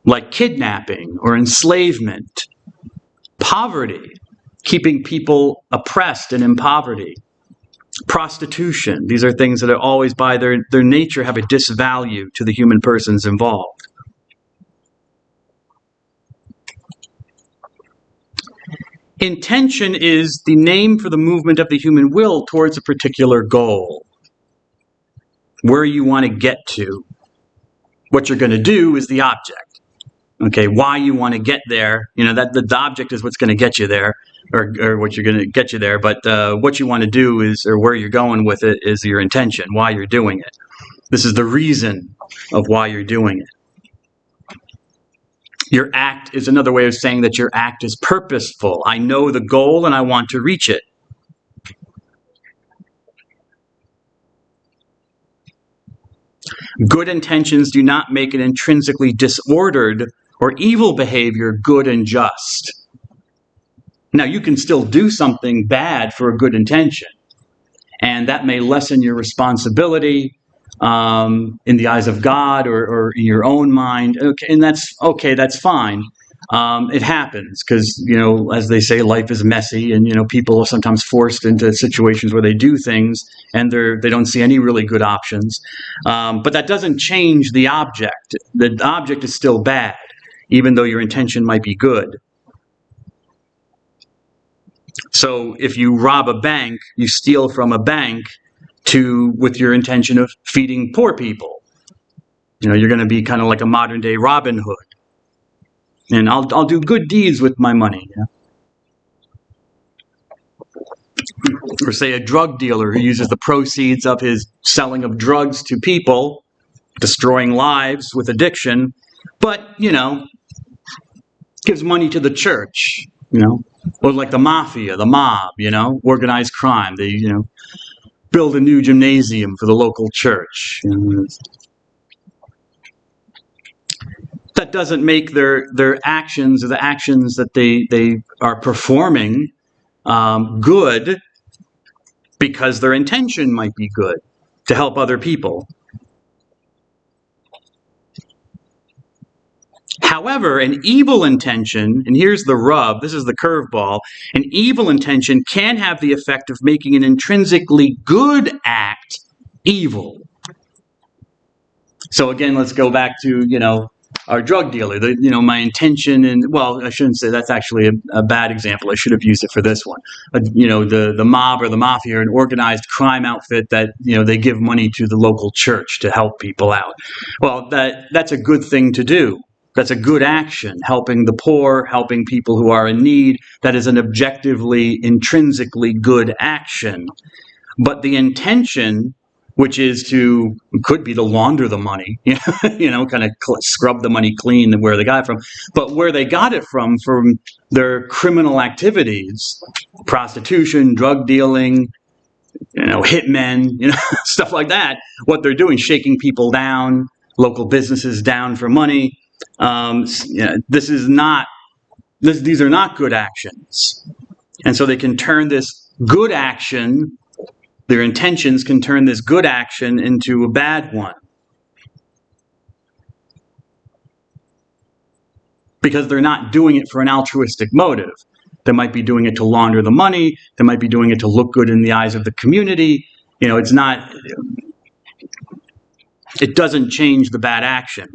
like kidnapping or enslavement, poverty, keeping people oppressed and in poverty, prostitution. These are things that are always by their nature have a disvalue to the human persons involved. Intention is the name for the movement of the human will towards a particular goal. Where you want to get to. What you're going to do is the object. Okay, why you want to get there, that the object is what's going to get you there, or what you're going to get you there, but what you want to do is, or where you're going with it, is your intention, why you're doing it. This is the reason of why you're doing it. Your act is another way of saying that your act is purposeful. I know the goal and I want to reach it. Good intentions do not make an intrinsically disordered or evil behavior good and just. Now, you can still do something bad for a good intention, and that may lessen your responsibility in the eyes of God or in your own mind. Okay, and that's okay, that's fine. It happens because, as they say, life is messy, and people are sometimes forced into situations where they do things and they don't see any really good options. But that doesn't change the object. The object is still bad, even though your intention might be good. So if you rob a bank, you steal from a bank with your intention of feeding poor people. You're going to be kind of like a modern day Robin Hood. And I'll do good deeds with my money. Or say a drug dealer who uses the proceeds of his selling of drugs to people, destroying lives with addiction, but, gives money to the church, or like the mafia, the mob, organized crime. They, build a new gymnasium for the local church. That doesn't make their actions or the actions that they are performing good, because their intention might be good to help other people. However, an evil intention, and here's the rub, this is the curveball, an evil intention can have the effect of making an intrinsically good act evil. So again, let's go back to, our drug dealer. My intention, and well, I shouldn't say that's actually a bad example. I should have used it for this one. The mob or the mafia are an organized crime outfit that they give money to the local church to help people out. Well, that's a good thing to do. That's a good action, helping the poor, helping people who are in need. That is an objectively, intrinsically good action. But the intention, which could be to launder the money, kind of scrub the money clean where they got it from. But where they got it from their criminal activities, prostitution, drug dealing, hitmen, stuff like that, what they're doing, shaking people down, local businesses down for money. These are not good actions. And so they can turn this good action, their intentions can turn this good action into a bad one. Because they're not doing it for an altruistic motive. They might be doing it to launder the money. They might be doing it to look good in the eyes of the community. It doesn't change the bad action.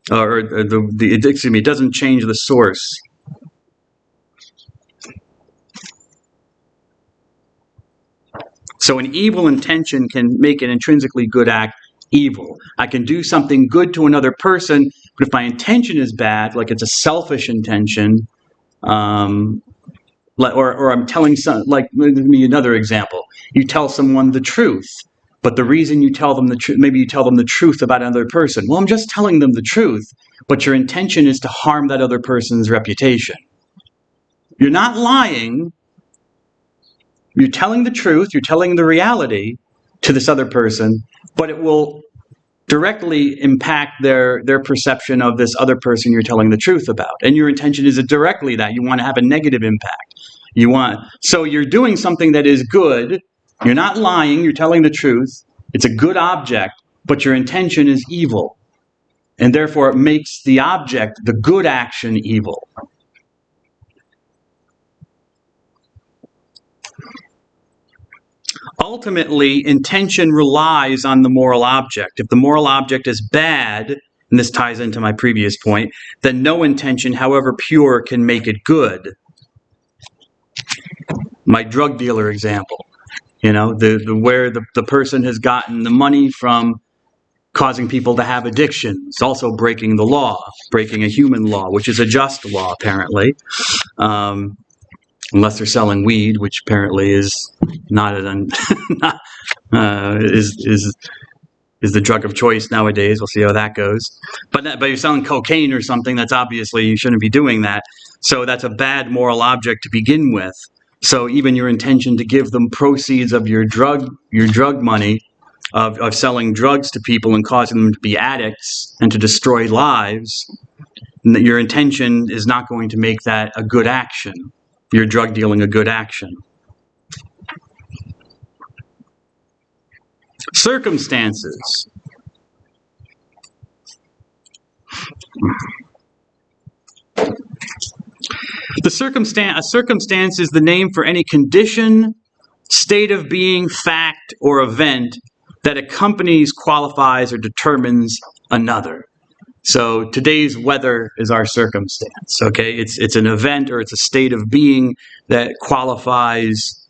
It doesn't change the source. So an evil intention can make an intrinsically good act evil. I can do something good to another person, but if my intention is bad, like it's a selfish intention, or I'm telling let me another example. You tell someone the truth, but the reason you tell them the truth, maybe you tell them the truth about another person. Well, I'm just telling them the truth, but your intention is to harm that other person's reputation. You're not lying. You're telling the truth, you're telling the reality to this other person, but it will directly impact their perception of this other person you're telling the truth about. And your intention is directly that. You want to have a negative impact. So you're doing something that is good. You're not lying, you're telling the truth. It's a good object, but your intention is evil. And therefore it makes the object, the good action, evil. Ultimately, intention relies on the moral object. If the moral object is bad, and this ties into my previous point, then no intention, however pure, can make it good. My drug dealer example, where the person has gotten the money from causing people to have addictions, also breaking the law, breaking a human law, which is a just law, apparently. Unless they're selling weed, which apparently is not is is the drug of choice nowadays. We'll see how that goes. But you're selling cocaine or something, that's obviously, you shouldn't be doing that. So that's a bad moral object to begin with. So even your intention to give them proceeds of your drug money, of selling drugs to people and causing them to be addicts and to destroy lives, your intention is not going to make that a good action. Your drug dealing a good action. Circumstances. A circumstance is the name for any condition, state of being, fact, or event that accompanies, qualifies, or determines another. So today's weather is our circumstance, okay? It's an event or it's a state of being that qualifies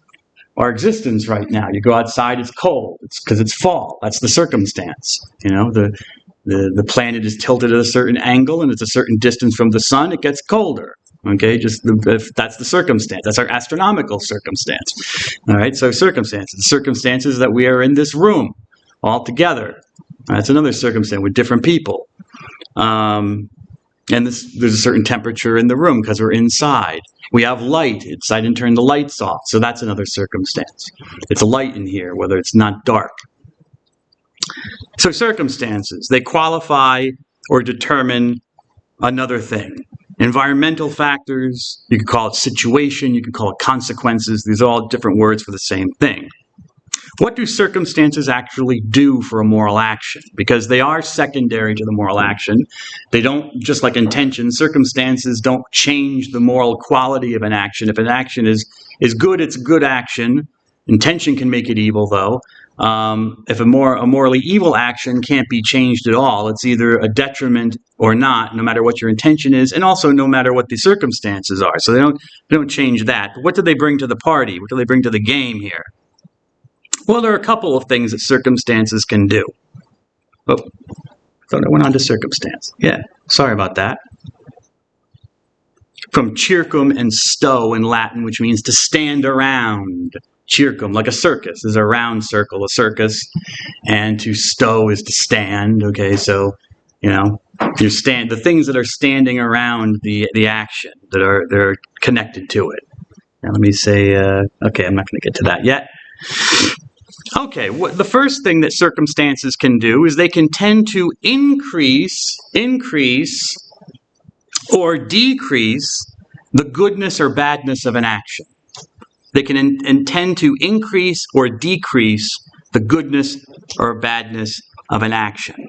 our existence right now. You go outside, it's cold. It's because it's fall. That's the circumstance. You know, the planet is tilted at a certain angle and it's a certain distance from the sun. It gets colder. Okay, that's the circumstance. That's our astronomical circumstance. All right, so circumstances. The circumstances that we are in this room all together. That's another circumstance with different people. And there's a certain temperature in the room because we're inside. We have light. I didn't turn the lights off, so that's another circumstance. It's light in here, whether it's not dark. So circumstances, they qualify or determine another thing. Environmental factors, you could call it situation, you could call it consequences. These are all different words for the same thing. What do circumstances actually do for a moral action? Because they are secondary to the moral action. They don't, just like intention, circumstances don't change the moral quality of an action. If an action is good, it's a good action. Intention can make it evil, though. If a morally evil action can't be changed at all, it's either a detriment or not, no matter what your intention is, and also no matter what the circumstances are. So they don't change that. But what do they bring to the party? What do they bring to the game here? Well, there are a couple of things that circumstances can do. Oh, thought I went on to circumstance. Yeah, sorry about that. From circum and sto in Latin, which means to stand around. Circum, like a circus, is a round circle, a circus. And to sto is to stand. Okay, so, you know, the things that are standing around the action, that are connected to it. Now let me say, okay, I'm not going to get to that yet. Okay, the first thing that circumstances can do is they can tend to increase or decrease the goodness or badness of an action. They can intend to increase or decrease the goodness or badness of an action.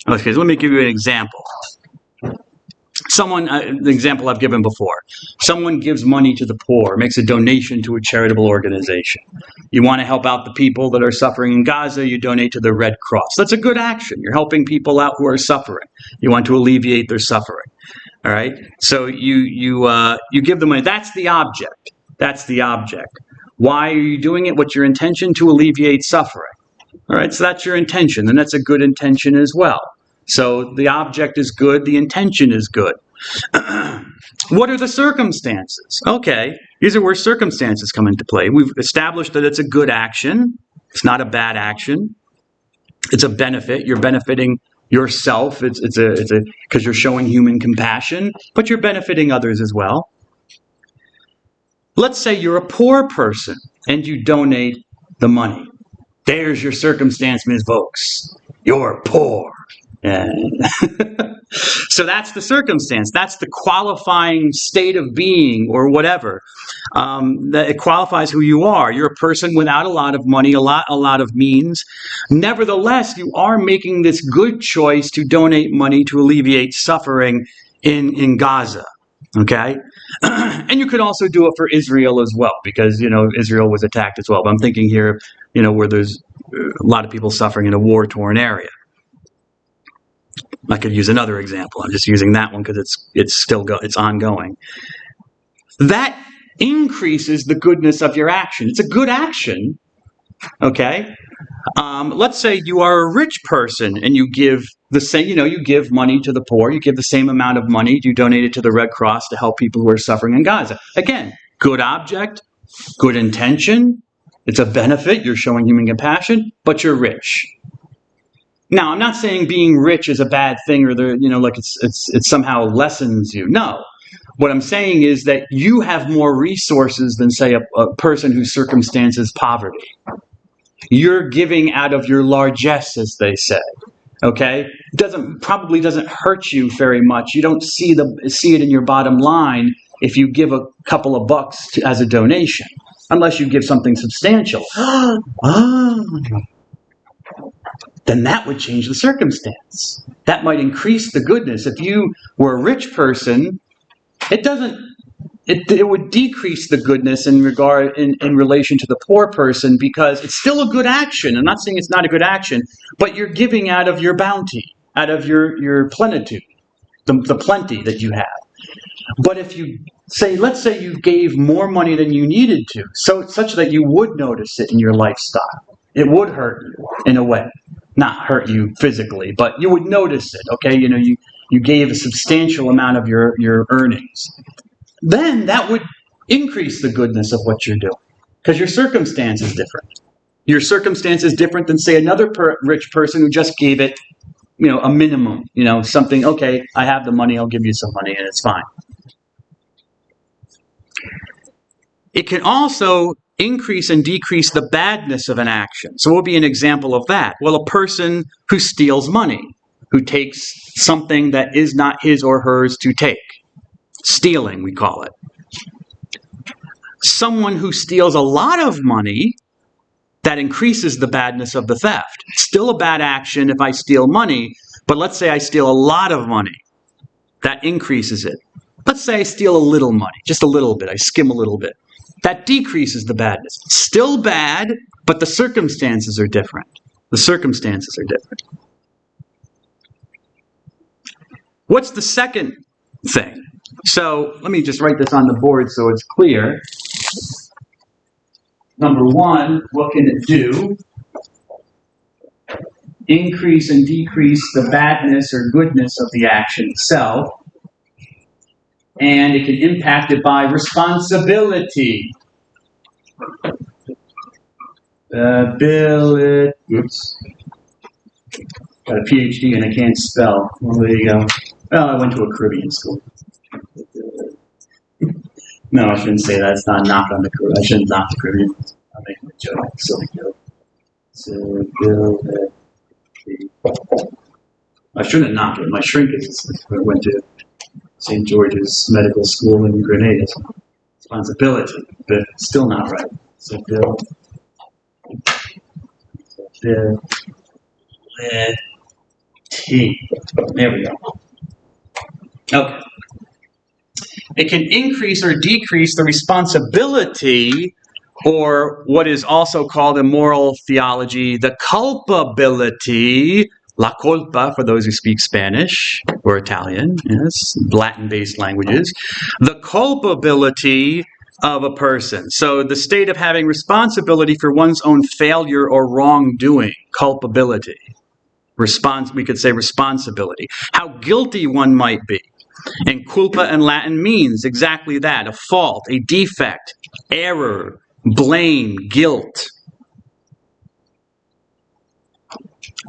Okay, so let me give you an example. The example I've given before. Someone gives money to the poor, makes a donation to a charitable organization. You want to help out the people that are suffering in Gaza, you donate to the Red Cross. That's a good action. You're helping people out who are suffering. You want to alleviate their suffering. All right? So you give them money. That's the object. That's the object. Why are you doing it? What's your intention? To alleviate suffering. All right? So that's your intention, and that's a good intention as well. So the object is good, the intention is good. What are the circumstances? Okay, these are where circumstances come into play. We've established that it's a good action. It's not a bad action. It's a benefit. You're benefiting yourself. It's because you're showing human compassion, but you're benefiting others as well. Let's say you're a poor person and you donate the money. There's your circumstance, Ms. Vokes. You're poor. So that's the circumstance. That's the qualifying state of being or whatever. That it qualifies who you are. You're a person without a lot of money, a lot of means. Nevertheless, you are making this good choice to donate money to alleviate suffering in Gaza. Okay? And you could also do it for Israel as well, because, you know, Israel was attacked as well. But I'm thinking here, you know, where there's a lot of people suffering in a war-torn area. I could use another example. I'm just using that one because it's ongoing. That increases the goodness of your action. It's a good action. Okay? Let's say you are a rich person and you give the same, you give money to the poor, you give the same amount of money, you donate it to the Red Cross to help people who are suffering in Gaza. Again, good object, good intention, it's a benefit, you're showing human compassion, but you're rich. Now, I'm not saying being rich is a bad thing or like it somehow lessens you. No. What I'm saying is that you have more resources than, say, a person whose circumstance is poverty. You're giving out of your largesse, as they say. Okay? Probably doesn't hurt you very much. You don't see it in your bottom line if you give a couple of bucks as a donation, unless you give something substantial. Then that would change the circumstance. That might increase the goodness. If you were a rich person, it would decrease the goodness in relation to the poor person, because it's still a good action. I'm not saying it's not a good action, but you're giving out of your bounty, out of your plenitude, the plenty that you have. But if let's say you gave more money than you needed to, such that you would notice it in your lifestyle. It would hurt you in a way. Not hurt you physically, but you would notice it, okay? You gave a substantial amount of your earnings. Then that would increase the goodness of what you're doing, because your circumstance is different. Your circumstance is different than, say, another rich person who just gave it, a minimum, something, okay, I have the money, I'll give you some money, and it's fine. It can also increase and decrease the badness of an action. So what would be an example of that? Well, a person who steals money, who takes something that is not his or hers to take. Stealing, we call it. Someone who steals a lot of money, that increases the badness of the theft. It's still a bad action if I steal money, but let's say I steal a lot of money. That increases it. Let's say I steal a little money, just a little bit, I skim a little bit. That decreases the badness. Still bad, but the circumstances are different. The circumstances are different. What's the second thing? So let me just write this on the board so it's clear. Number one, what can it do? Increase and decrease the badness or goodness of the action itself. And it can impact it by responsibility. Oops. Got a PhD and I can't spell. Well, there you go. Well, I went to a Caribbean school. No, I shouldn't say that. It's not a knock on the Caribbean. I shouldn't knock the Caribbean. I'm making a joke. Silly joke. I shouldn't knock it. My shrink went to St. George's Medical School in Grenada. Responsibility, but still not right. Responsibility. There we go. Okay. It can increase or decrease the responsibility, or what is also called in moral theology, the culpability, la culpa for those who speak Spanish or Italian, yes, Latin-based languages, the culpability of a person. So the state of having responsibility for one's own failure or wrongdoing, culpability. We could say responsibility. How guilty one might be. And culpa in Latin means exactly that, a fault, a defect, error, blame, guilt.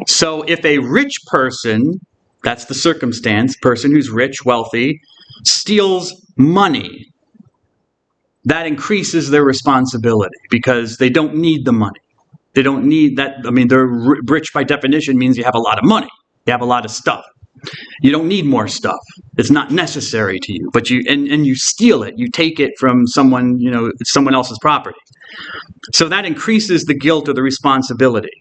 So if a rich person, that's the circumstance, person who's rich, wealthy, steals money, that increases their responsibility because they don't need the money. They don't need that. I mean, they're rich by definition means you have a lot of money. You have a lot of stuff. You don't need more stuff. It's not necessary to you, but and you steal it. You take it from someone, someone else's property. So that increases the guilt or the responsibility.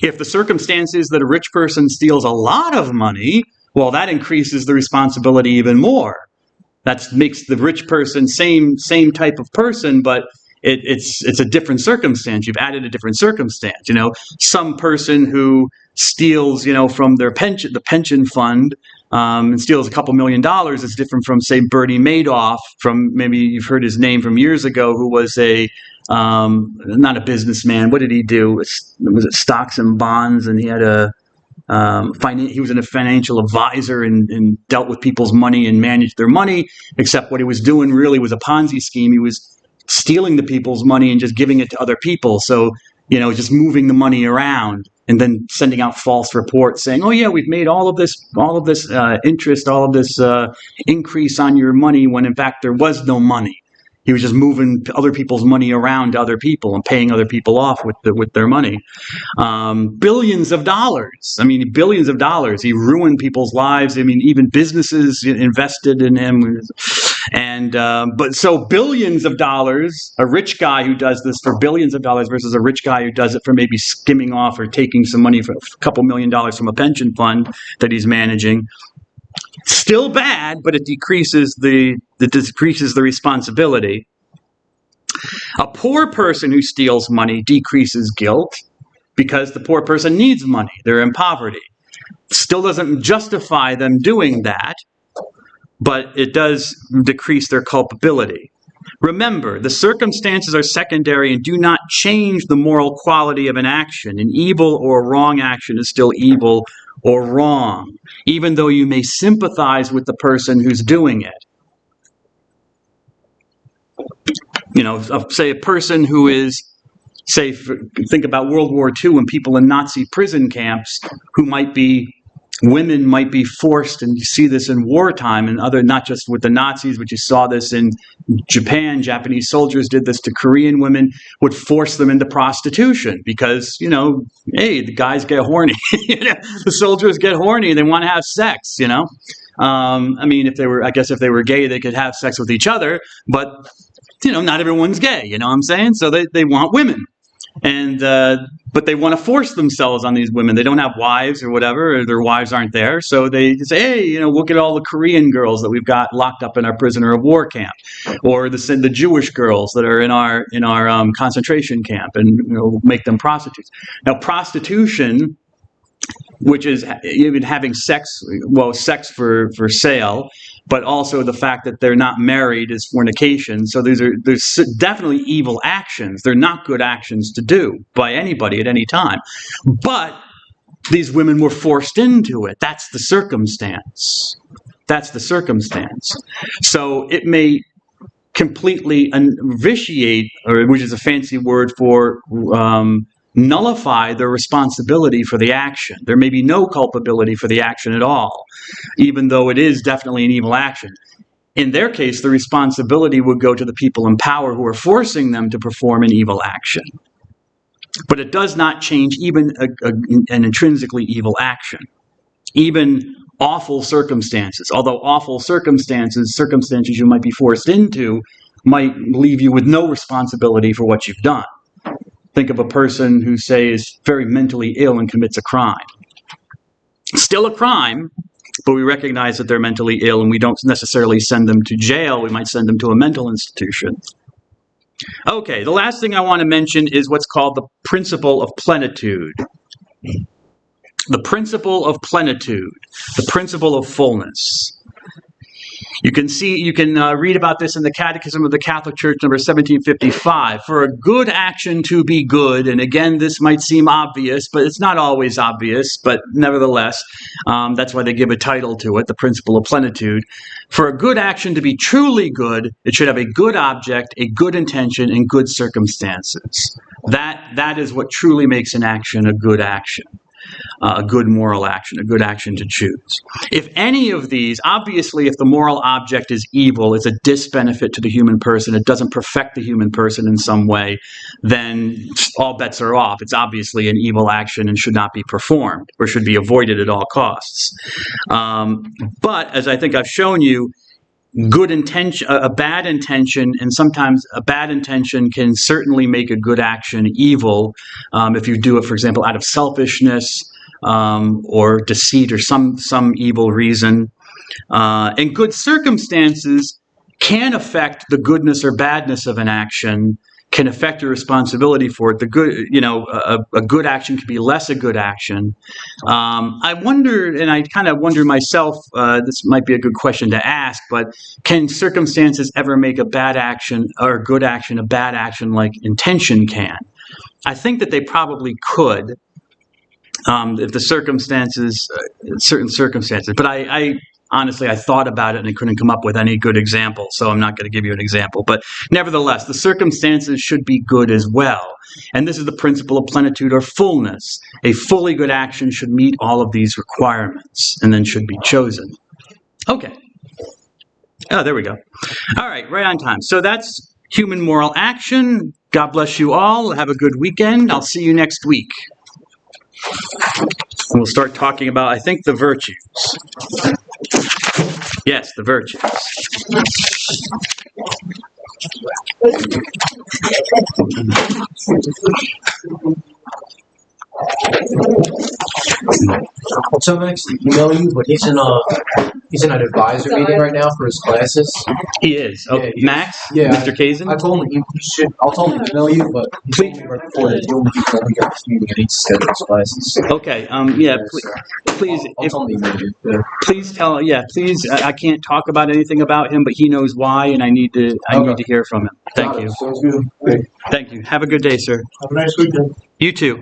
If the circumstance is that a rich person steals a lot of money, well, that increases the responsibility even more. That makes the rich person same type of person, but it's a different circumstance. You've added a different circumstance. Some person who steals, from their pension, the pension fund, and steals a couple $1 million is different from, say, Bernie Madoff. From maybe you've heard his name from years ago, who was not a businessman. What did he do? Was it stocks and bonds? And he had he was a financial advisor and dealt with people's money and managed their money. Except what he was doing really was a Ponzi scheme. He was stealing the people's money and just giving it to other people. So just moving the money around and then sending out false reports saying, oh yeah, we've made all of this interest, all of this increase on your money, when in fact there was no money. He was just moving other people's money around to other people and paying other people off with their money. Billions of dollars. I mean, billions of dollars. He ruined people's lives. I mean, even businesses invested in him. And but so billions of dollars, a rich guy who does this for billions of dollars versus a rich guy who does it for maybe skimming off or taking some money, for a couple $1 million from a pension fund that he's managing. Still bad, but it decreases the responsibility. A poor person who steals money decreases guilt because the poor person needs money. They're in poverty. Still doesn't justify them doing that, but it does decrease their culpability. Remember, the circumstances are secondary and do not change the moral quality of an action. An evil or wrong action is still evil or wrong, even though you may sympathize with the person who's doing it. Say a person who is, think about World War II and people in Nazi prison camps who women might be forced, and you see this in wartime and not just with the Nazis, but you saw this in Japan. Japanese soldiers did this to Korean women, would force them into prostitution because, hey, the guys get horny. The soldiers get horny and they want to have sex, I mean, if they were gay, they could have sex with each other, but, not everyone's gay, you know what I'm saying? So they want women. And but they want to force themselves on these women. They don't have wives or whatever, or their wives aren't there. So they say, hey, we'll get all the Korean girls that we've got locked up in our prisoner of war camp, or the Jewish girls that are in our concentration camp, and make them prostitutes. Now, prostitution, which is even having sex for sale, but also the fact that they're not married is fornication. So there's definitely evil actions. They're not good actions to do by anybody at any time. But these women were forced into it. That's the circumstance. So it may completely vitiate, which is a fancy word for nullify their responsibility for the action. There may be no culpability for the action at all, even though it is definitely an evil action. In their case, the responsibility would go to the people in power who are forcing them to perform an evil action. But it does not change even an intrinsically evil action. Even awful circumstances, although awful circumstances you might be forced into, might leave you with no responsibility for what you've done. Think of a person who, say, is very mentally ill and commits a crime. Still a crime, but we recognize that they're mentally ill, and we don't necessarily send them to jail. We might send them to a mental institution. Okay, the last thing I want to mention is what's called the principle of plenitude. The principle of plenitude, the principle of fullness. You can read about this in the Catechism of the Catholic Church, number 1755. For a good action to be good, and again, this might seem obvious, but it's not always obvious, but nevertheless, that's why they give a title to it, the principle of plenitude. For a good action to be truly good, it should have a good object, a good intention, and good circumstances. That is what truly makes an action a good action. A good moral action, a good action to choose. If any of these, obviously, if the moral object is evil, it's a disbenefit to the human person, it doesn't perfect the human person in some way, then all bets are off. It's obviously an evil action and should not be performed, or should be avoided at all costs. But, as I think I've shown you, good intention, a bad intention, and sometimes a bad intention can certainly make a good action evil if you do it, for example, out of selfishness or deceit or some evil reason. And good circumstances can affect the goodness or badness of an action, can affect your responsibility for it. The good, a good action can be less a good action. I wonder, and I kind of wonder myself, this might be a good question to ask, but can circumstances ever make a bad action or a good action a bad action like intention can? I think that they probably could, if the circumstances, certain circumstances. But I honestly, I thought about it and I couldn't come up with any good example, so I'm not going to give you an example. But nevertheless, the circumstances should be good as well. And this is the principle of plenitude or fullness. A fully good action should meet all of these requirements and then should be chosen. Okay. Oh, there we go. All right, right on time. So that's human moral action. God bless you all. Have a good weekend. I'll see you next week. And we'll start talking about, I think, the virtues. Yes, the virtues. I'll tell Max to email you, but he's in an advisor meeting right now for his classes. He is. Oh, Yeah, Max? yeah, Mr. Kazin? I told him he should. I'll tell him to email you, but he told me right before that he only got this meeting and he needs to schedule his classes. Okay, yeah, please, I'll tell him to email you. Yeah. please tell, yeah, please, I can't talk about anything about him, but he knows why, and I need to hear from him. Thank you. Sounds good. Great. Thank you. Have a good day, sir. Have a nice weekend. You too.